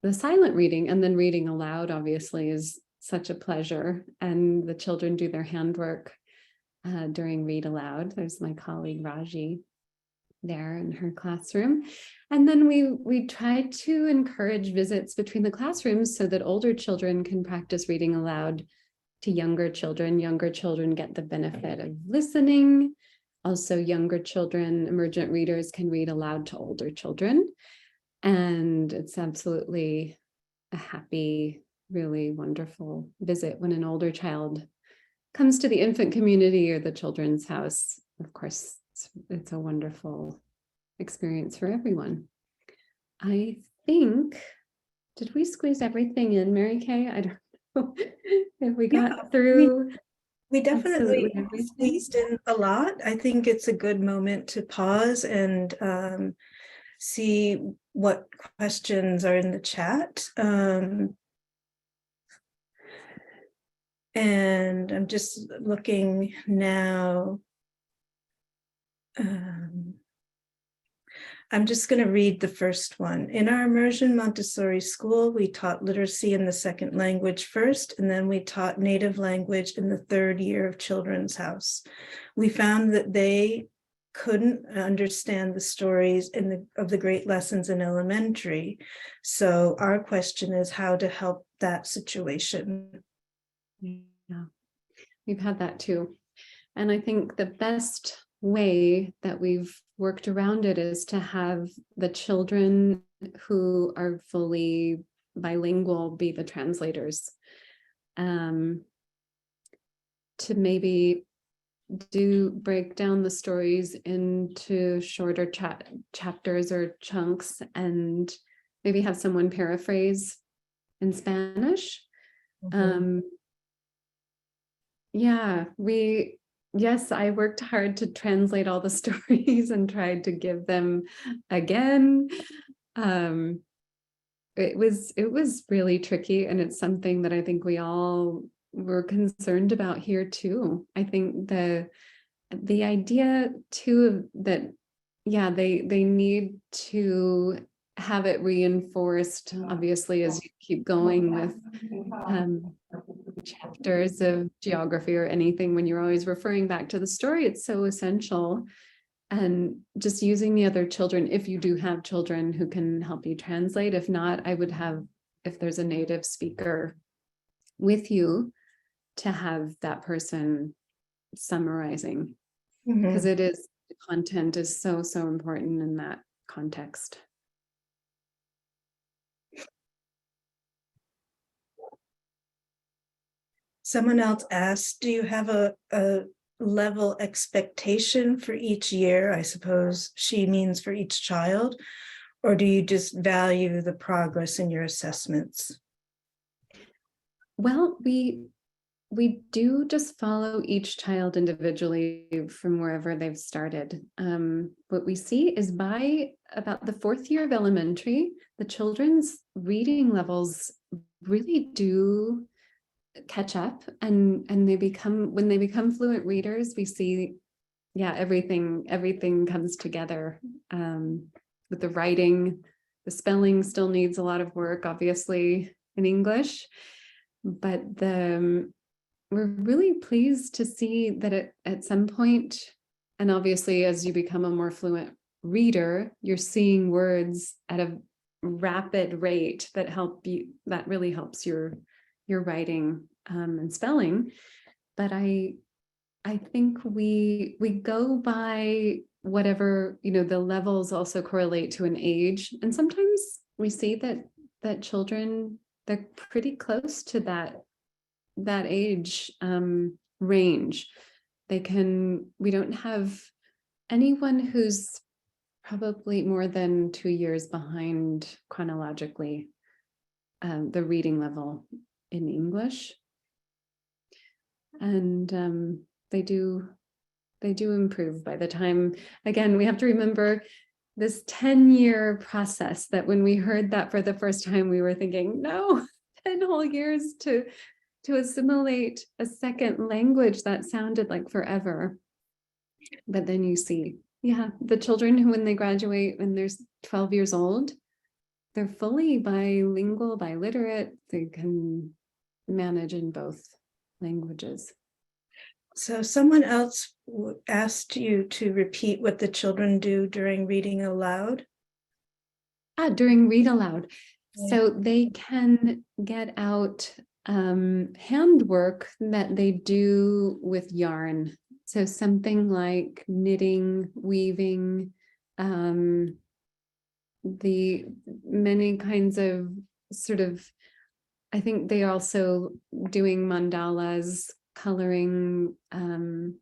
the silent reading. And then reading aloud obviously is such a pleasure, and the children do their handwork during read aloud. There's my colleague Raji there in her classroom. And then we try to encourage visits between the classrooms so that older children can practice reading aloud to younger children. Younger children get the benefit of listening. Also, younger children, emergent readers, can read aloud to older children. And it's absolutely a happy, really wonderful visit when an older child comes to the infant community or the children's house. Of course, it's a wonderful experience for everyone. I think, did we squeeze everything in, Marikay? I don't know if we got through. We definitely Absolutely. squeezed in a lot. I think it's a good moment to pause and see what questions are in the chat. And I'm just looking now. I'm just going to read the first one. In our Immersion Montessori school, we taught literacy in the second language first, and then we taught native language in the third year of Children's House. We found that they couldn't understand the stories of the great lessons in elementary. So our question is how to help that situation. Yeah, we've had that too. And I think the best way that we've worked around it is to have the children who are fully bilingual be the translators. To maybe break down the stories into shorter chapters or chunks and maybe have someone paraphrase in Spanish. Yeah, yes, I worked hard to translate all the stories and tried to give them again. It was really tricky, and it's something that I think we all were concerned about here too. I think the idea too that, yeah, they need to have it reinforced, obviously, as you keep going with chapters of geography or anything, when you're always referring back to the story, it's so essential. And just using the other children, if you do have children who can help you translate. If not, I would have, if there's a native speaker with you, to have that person summarizing, because it is, the content is so important in that context. Someone else asked, do you have a level expectation for each year? I suppose she means for each child, or do you just value the progress in your assessments? Well, we do just follow each child individually from wherever they've started. What we see is by about the 4th year of elementary, the children's reading levels really do catch up, and when they become fluent readers, we see, yeah, everything comes together. With the writing, the spelling still needs a lot of work, obviously, in English, but we're really pleased to see that at some point, and obviously as you become a more fluent reader, you're seeing words at a rapid rate that really helps your writing and spelling. But I think we go by whatever, the levels also correlate to an age, and sometimes we see that children, they're pretty close to that age range. We don't have anyone who's probably more than 2 years behind chronologically the reading level in English. And they do improve by the time. Again, we have to remember this 10-year process, that when we heard that for the first time, we were thinking, no, 10 whole years to assimilate a second language. That sounded like forever. But then you see, yeah, the children who, when they graduate, when they're 12 years old, they're fully bilingual, biliterate. They can manage in both languages. So someone else asked you to repeat what the children do during reading aloud. During read aloud. Yeah. So they can get out handwork that they do with yarn. So something like knitting, weaving, the many kinds of sort of, I think they are also doing mandalas, coloring,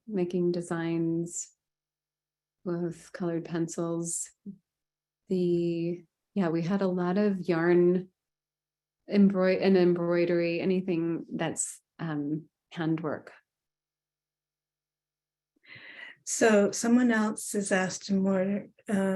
making designs with colored pencils. We had a lot of yarn embroidery, anything that's handwork. So someone else has asked a more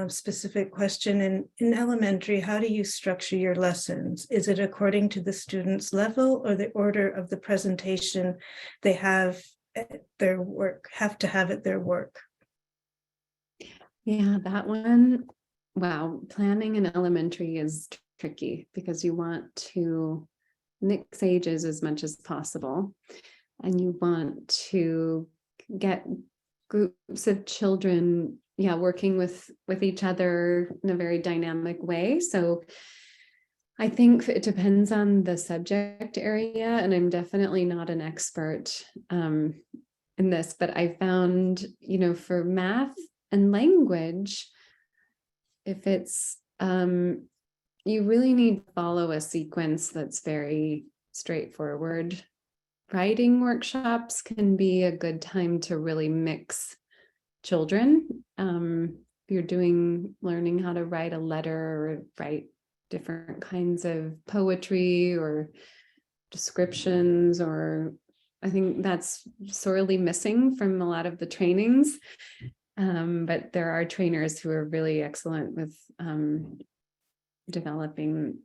specific question. In elementary, how do you structure your lessons? Is it according to the student's level or the order of the presentation they have at their work, have to have at their work? Yeah, that one, wow, planning in elementary is tricky because you want to mix ages as much as possible. And you want to get groups of children, yeah, working with each other in a very dynamic way. So I think it depends on the subject area, and I'm definitely not an expert in this, but I found, for math and language, if it's, you really need to follow a sequence that's very straightforward. Writing workshops can be a good time to really mix children. If you're learning how to write a letter or write different kinds of poetry or descriptions, or I think that's sorely missing from a lot of the trainings. But there are trainers who are really excellent with developing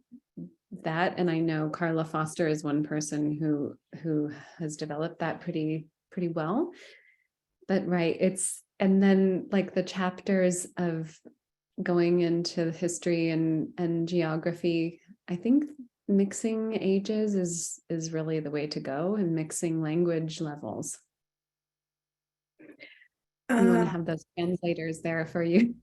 that, and I know Carla Foster is one person who has developed that pretty well. But right, and then like the chapters of going into history and geography, I think mixing ages is really the way to go, and mixing language levels. You want to have those translators there for you.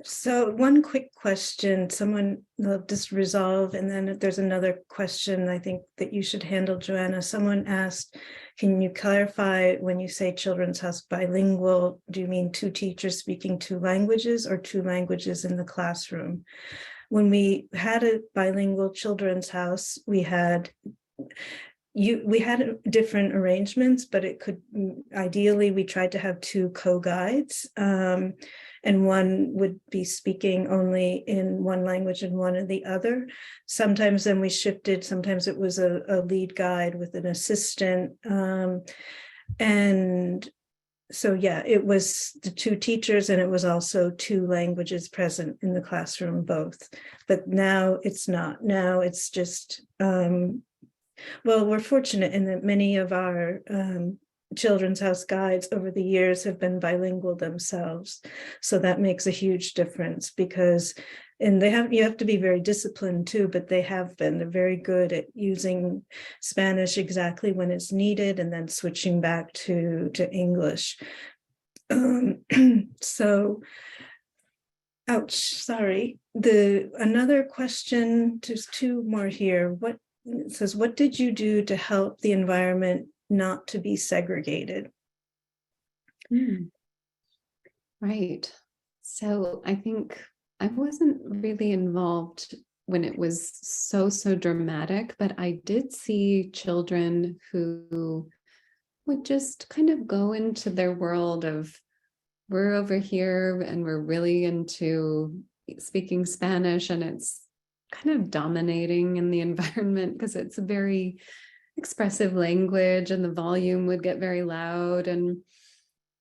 So one quick question, someone will just resolve, and then there's another question I think that you should handle, Joanna. Someone asked, can you clarify when you say children's house bilingual, do you mean two teachers speaking two languages or two languages in the classroom? When we had a bilingual children's house, we had different arrangements, but it could, ideally, we tried to have two co-guides, and one would be speaking only in one language and one in the other. Sometimes then we shifted, sometimes it was a lead guide with an assistant. And so, yeah, it was the two teachers, and it was also two languages present in the classroom, both. But now it's not. Now it's just, well, we're fortunate in that many of our children's house guides over the years have been bilingual themselves. So that makes a huge difference, because, and you have to be very disciplined too, but they're very good at using Spanish exactly when it's needed and then switching back to English. So, ouch, sorry. Another question, there's two more here. It says, what did you do to help the environment not to be segregated? Right. So I think I wasn't really involved when it was so dramatic, but I did see children who would just kind of go into their world of, we're over here and we're really into speaking Spanish, and it's kind of dominating in the environment because it's a very expressive language and the volume would get very loud. And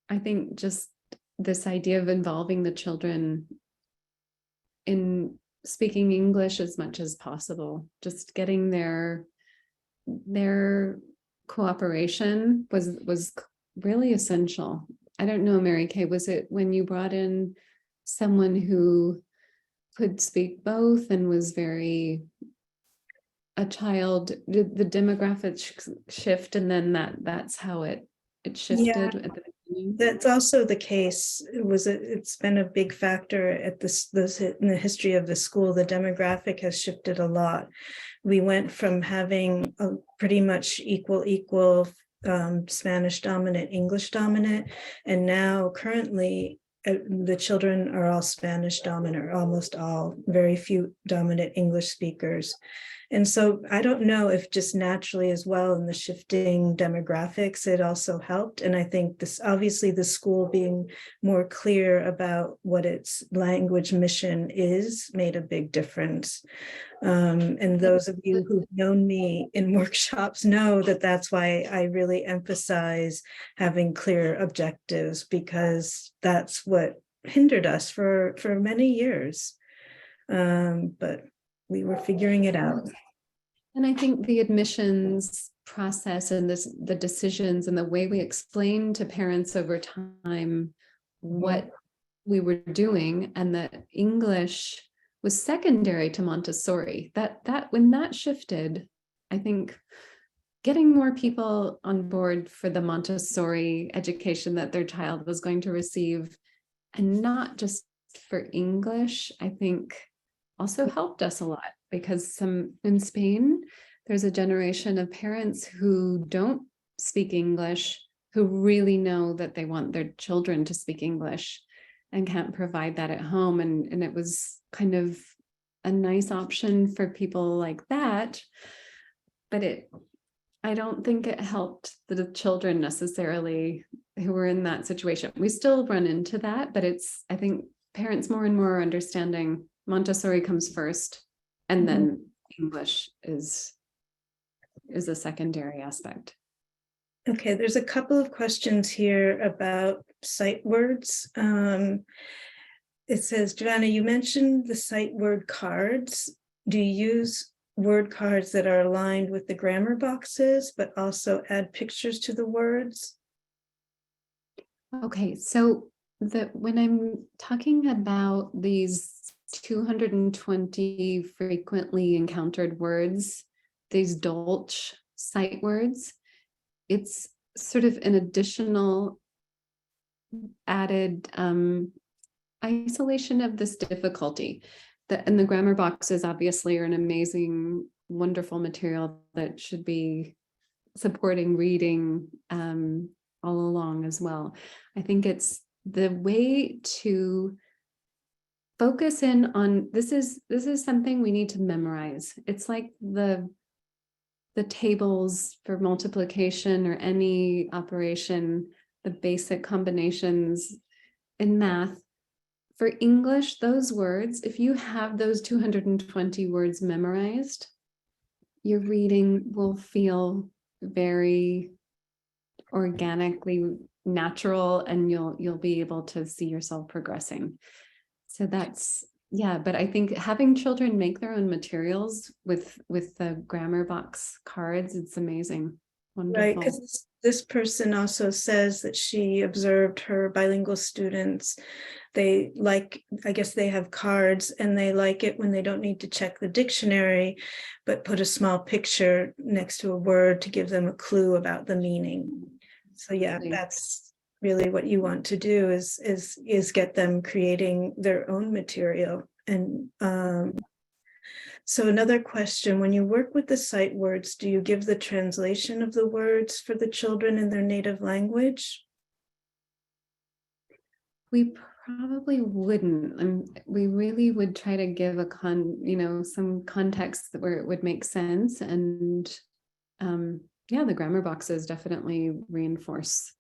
I think just this idea of involving the children in speaking English as much as possible, just getting their cooperation was really essential. I don't know, Marikay, was it when you brought in someone who could speak both and was very a child, did the demographic shift, and then that's how it shifted? Yeah, at the beginning? that's also the case. It's been a big factor at this in the history of the school. The demographic has shifted a lot. We went from having a pretty much equal Spanish dominant, English dominant, and now currently the children are all Spanish dominant, almost all, very few dominant English speakers. And so I don't know if just naturally as well in the shifting demographics, it also helped. And I think this, obviously the school being more clear about what its language mission is, made a big difference. And those of you who've known me in workshops know that that's why I really emphasize having clear objectives, because that's what hindered us for many years. But we were figuring it out. And I think the admissions process and the decisions and the way we explain to parents over time what we were doing, and that English was secondary to Montessori. That when that shifted, I think getting more people on board for the Montessori education that their child was going to receive, and not just for English, I think also helped us a lot, because in Spain, there's a generation of parents who don't speak English, who really know that they want their children to speak English and can't provide that at home. And it was kind of a nice option for people like that. But I don't think it helped the children necessarily who were in that situation. We still run into that, but I think parents more and more are understanding Montessori comes first, and then English is a secondary aspect. Okay, there's a couple of questions here about sight words. It says, Joanna, you mentioned the sight word cards. Do you use word cards that are aligned with the grammar boxes, but also add pictures to the words? Okay, so when I'm talking about these 220 frequently encountered words, these Dolch sight words, it's sort of an additional added isolation of this difficulty. And the grammar boxes obviously are an amazing, wonderful material that should be supporting reading all along as well. I think it's the way to focus in on this is something we need to memorize. It's like the tables for multiplication or any operation, the basic combinations in math. For English, those words, if you have those 220 words memorized, your reading will feel very organically natural, and you'll be able to see yourself progressing. So that's, yeah, but I think having children make their own materials with the grammar box cards, it's amazing. Wonderful. Right, because this person also says that she observed her bilingual students. They like, I guess they have cards, and they like it when they don't need to check the dictionary, but put a small picture next to a word to give them a clue about the meaning. So yeah, that's really what you want to do is get them creating their own material. And so another question, when you work with the sight words, do you give the translation of the words for the children in their native language? We probably wouldn't. We really would try to give some context where it would make sense. And yeah, the grammar boxes definitely reinforce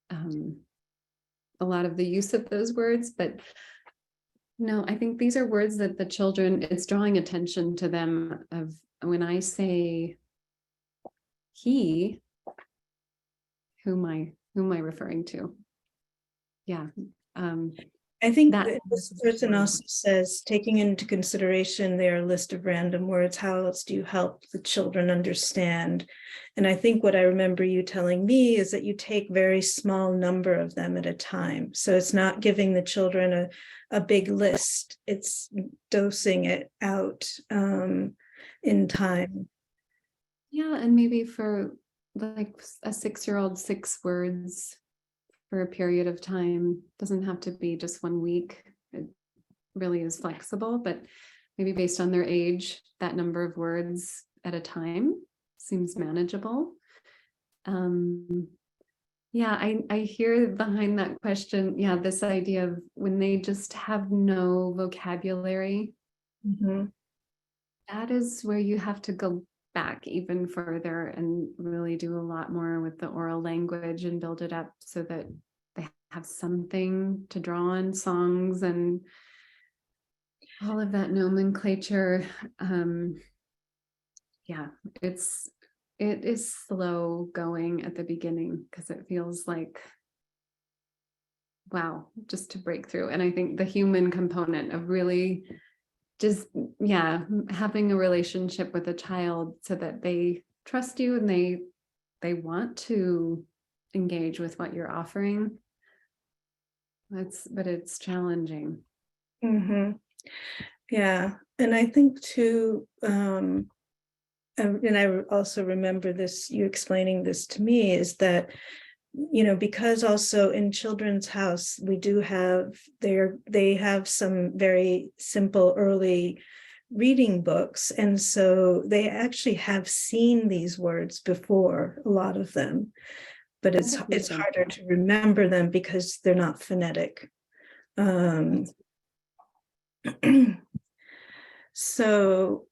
a lot of the use of those words, but no, I think these are words that the children, it's drawing attention to them of when I say he, who am I referring to? Yeah. I think that this person also says, taking into consideration their list of random words, how else do you help the children understand? And I think what I remember you telling me is that you take very small number of them at a time. So it's not giving the children a big list, it's dosing it out in time. Yeah, and maybe for like a 6-year-old, 6 words for a period of time. Doesn't have to be just 1 week. It really is flexible, but maybe based on their age, that number of words at a time seems manageable. Yeah, I hear behind that question, yeah, this idea of when they just have no vocabulary, that is where you have to go back even further and really do a lot more with the oral language and build it up so that they have something to draw on, songs. And all of that nomenclature. Yeah, it is slow going at the beginning because it feels like, wow, just to break through. And I think the human component of really just, yeah, having a relationship with a child so that they trust you and they want to engage with what you're offering. But it's challenging. Mm-hmm. Yeah, and I think too, and I also remember this, you explaining this to me, is that, you know, because also in Children's House, we do have they have some very simple early reading books. And so they actually have seen these words before, a lot of them, but it's harder to remember them because they're not phonetic. So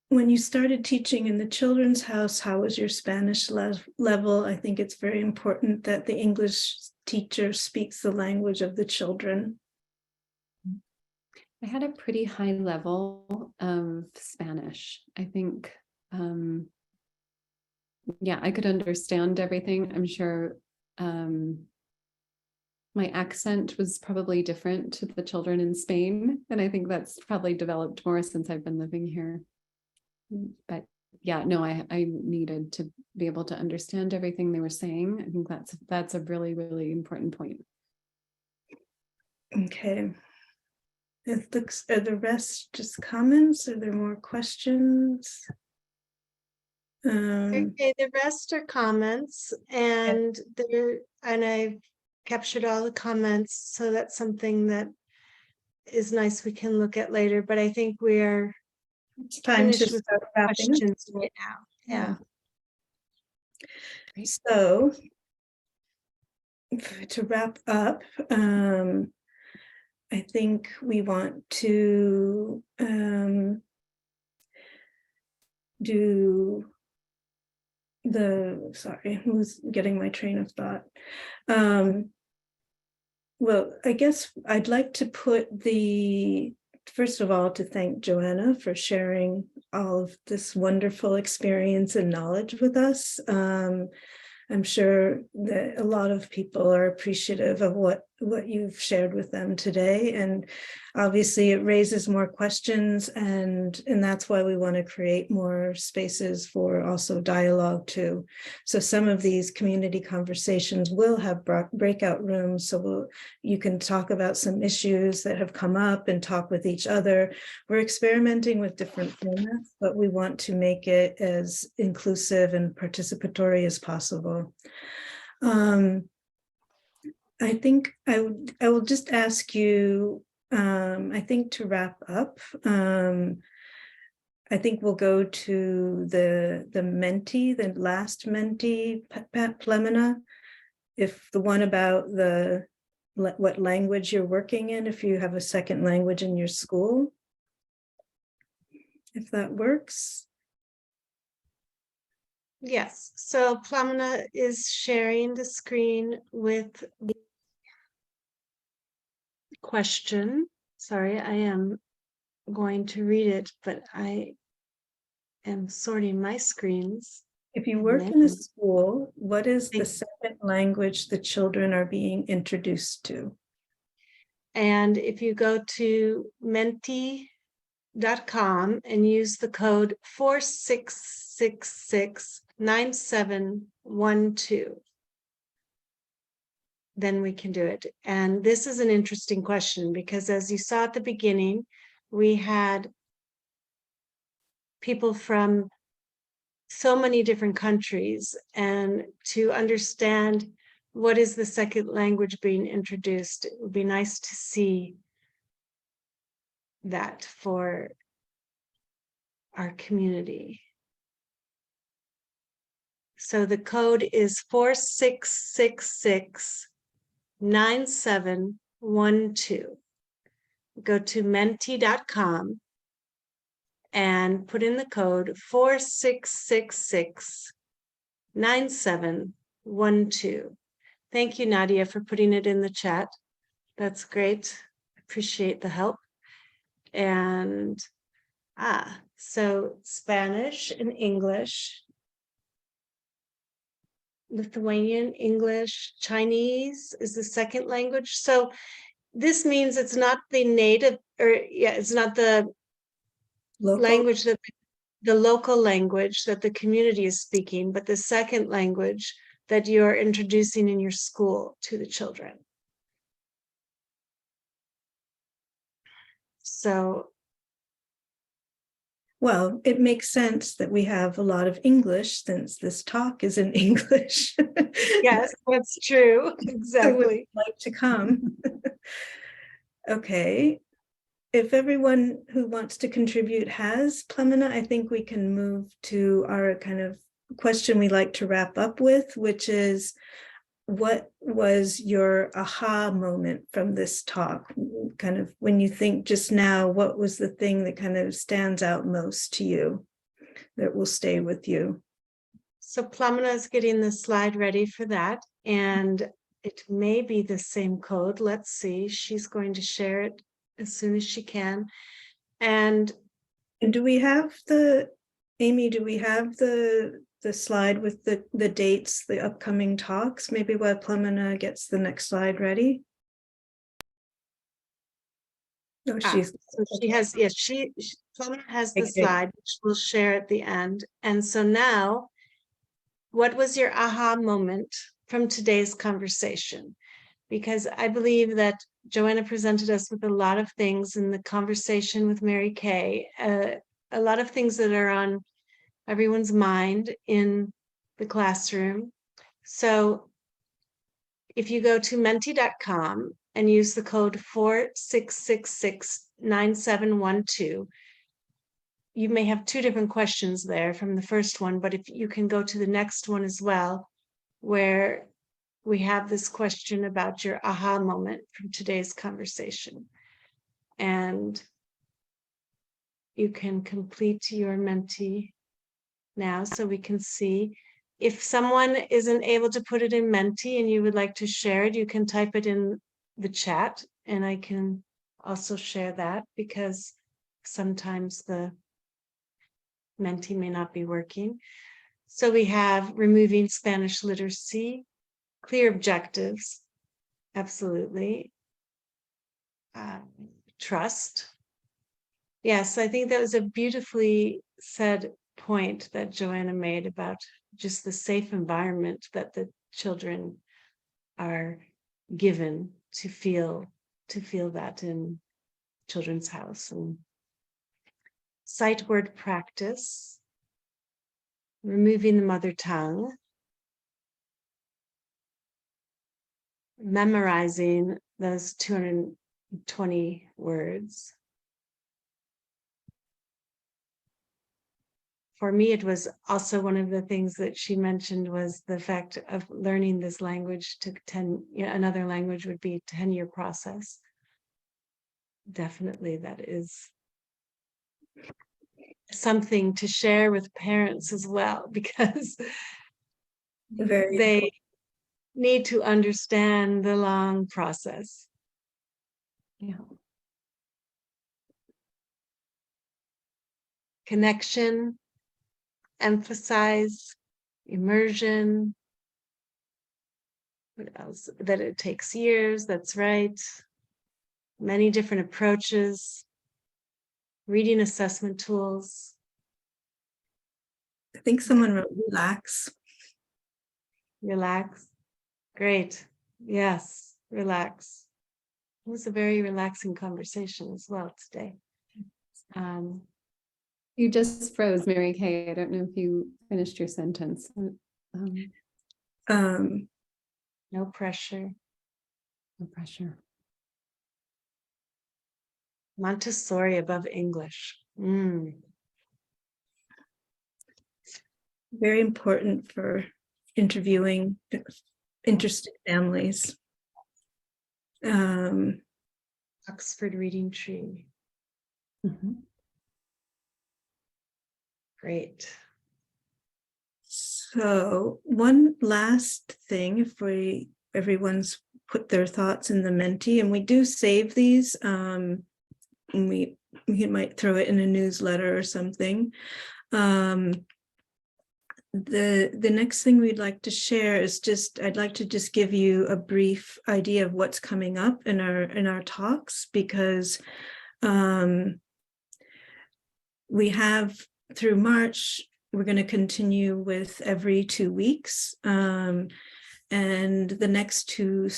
when you started teaching in the Children's House, how was your Spanish level? I think it's very important that the English teacher speaks the language of the children. I had a pretty high level of Spanish. I think, yeah, I could understand everything. I'm sure my accent was probably different to the children in Spain. And I think that's probably developed more since I've been living here. But yeah, no, I needed to be able to understand everything they were saying. I think that's a really, really important point. Okay. Are the rest just comments? Are there more questions? Okay, the rest are comments, and I've captured all the comments, so that's something that is nice we can look at later, but I think we're it's time to finished with start wrapping up. questions right now. Yeah. So to wrap up, I think we want to do sorry, I was getting my train of thought. Well, I guess I'd like to put first of all, to thank Joanna for sharing all of this wonderful experience and knowledge with us. I'm sure that a lot of people are appreciative of what you've shared with them today. And obviously it raises more questions, and that's why we want to create more spaces for also dialogue too. So some of these community conversations will have breakout rooms, so you can talk about some issues that have come up and talk with each other. We're experimenting with different formats, but we want to make it as inclusive and participatory as possible. I think I will just ask you, I think to wrap up, I think we'll go to the Menti, the last Menti, Plemina, if the one about what language you're working in, if you have a second language in your school, if that works. Yes, so Plamina is sharing the screen with the question. Sorry, I am going to read it, but I am sorting my screens. If you work in a school, what is the second language the children are being introduced to? And if you go to menti.com and use the code 46669712, then we can do it. And this is an interesting question because, as you saw at the beginning, we had people from so many different countries, and to understand what is the second language being introduced, it would be nice to see that for our community. So the code is 46669712. Go to menti.com and put in the code 46669712. Thank you, Nadia, for putting it in the chat. That's great. Appreciate the help. And so Spanish and English, Lithuanian, English, Chinese is the second language. So this means it's not the native, or it's not the Local. language that the local language that the community is speaking, but the second language that you're introducing in your school to the children. So, Well, it makes sense that we have a lot of English since this talk is in English. yes, that's true. I would Exactly. like to come. Okay. If everyone who wants to contribute has, Plemena, I think we can move to our kind of question we like to wrap up with, which is, what was your aha moment from this talk? Kind of when you think just now, what was the thing that kind of stands out most to you that will stay with you? So Plamena is getting the slide ready for that. And it may be the same code. Let's see. She's going to share it as soon as she can. And do we have Amy, do we have the slide with the dates, the upcoming talks? Maybe while Plemena gets the next slide ready. No, so she has, yes, Plemena has the Okay. slide, which we'll share at the end. And so now, what was your aha moment from today's conversation? Because I believe that Joanna presented us with a lot of things in the conversation with Marikay, a lot of things that are on everyone's mind in the classroom. So if you go to menti.com and use the code 46669712, you may have two different questions there from the first one, but if you can go to the next one as well, where we have this question about your aha moment from today's conversation. And you can complete your Menti now so we can see. If someone isn't able to put it in Menti and you would like to share it, you can type it in the chat and I can also share that, because sometimes the Menti may not be working. So we have removing Spanish literacy, clear objectives, absolutely. Trust. Yes, I think that was a beautifully said point that Joanna made about just the safe environment that the children are given to feel that in Children's House. And sight word practice, removing the mother tongue, memorizing those 220 words. For me, it was also one of the things that she mentioned was the fact of learning this language took another language would be a 10-year process. Definitely, that is something to share with parents as well, because they need to understand the long process. Yeah. Connection, emphasize, immersion. What else? That it takes years, that's right. Many different approaches, reading assessment tools. I think someone wrote relax. Relax. Great. Yes, relax. It was a very relaxing conversation as well today. You just froze, Marikay. I don't know if you finished your sentence. No pressure. No pressure. Montessori above English. Very important for interviewing interested families. Oxford Reading Tree. Great. So one last thing, if everyone's put their thoughts in the Menti, and we do save these, and we we might throw it in a newsletter or something. The next thing we'd like to share is I'd like to just give you a brief idea of what's coming up in our talks, because we have through March, we're going to continue with every 2 weeks. And the next two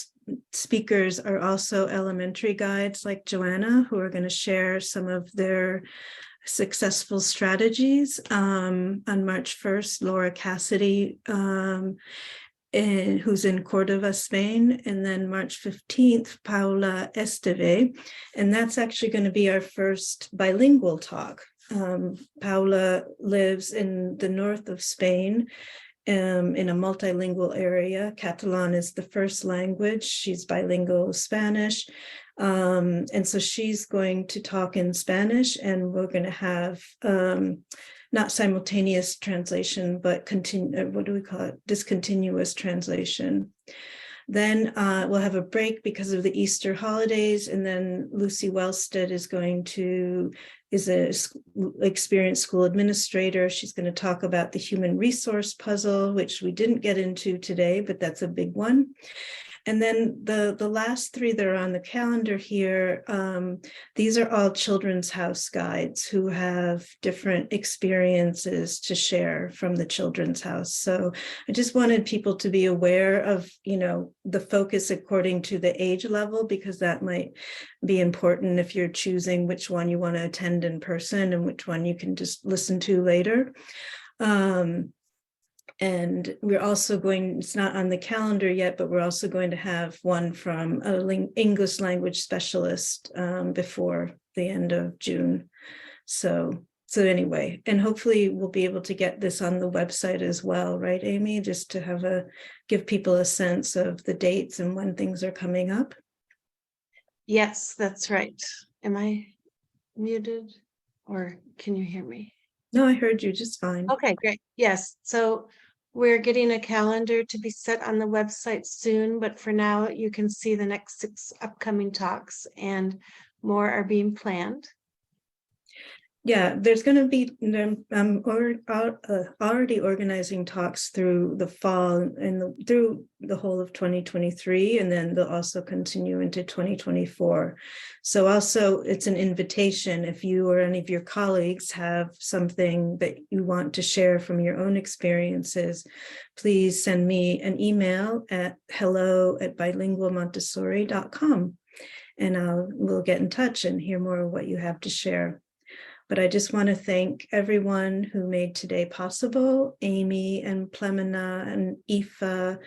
speakers are also elementary guides like Joanna, who are going to share some of their successful strategies. On March 1st, Laura Cassidy, who's in Cordova, Spain, and then March 15th, Paula Esteve, and that's actually going to be our first bilingual talk. Paula lives in the north of Spain, in a multilingual area. Catalan is the first language. She's bilingual Spanish. And so she's going to talk in Spanish, and we're going to have not simultaneous translation, but discontinuous translation. Then we'll have a break because of the Easter holidays, and then Lucy Wellstead is an experienced school administrator. She's going to talk about the human resource puzzle, which we didn't get into today, but that's a big one. And then the last three that are on the calendar here, these are all Children's House guides who have different experiences to share from the Children's House. So I just wanted people to be aware of, the focus according to the age level, because that might be important if you're choosing which one you want to attend in person and which one you can just listen to later. And we're also it's not on the calendar yet, but we're also going to have one from an English language specialist before the end of June. So anyway, and hopefully we'll be able to get this on the website as well, right, Amy? Just to give people a sense of the dates and when things are coming up. Yes, that's right. Am I muted, or can you hear me? No, I heard you just fine. Okay, great. Yes. So we're getting a calendar to be set on the website soon, but for now you can see the next 6 upcoming talks, and more are being planned. Yeah, there's going to be, I'm already organizing talks through the fall and through the whole of 2023, and then they'll also continue into 2024. So also it's an invitation, if you or any of your colleagues have something that you want to share from your own experiences, please send me an email at hello@bilingualmontessori.com, and we'll get in touch and hear more of what you have to share. But I just want to thank everyone who made today possible, Amy and Plemena and Aoife,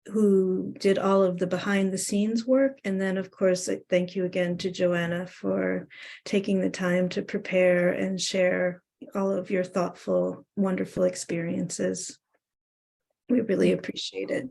who did all of the behind the scenes work. And then, of course, thank you again to Joanna for taking the time to prepare and share all of your thoughtful, wonderful experiences. We really appreciate it.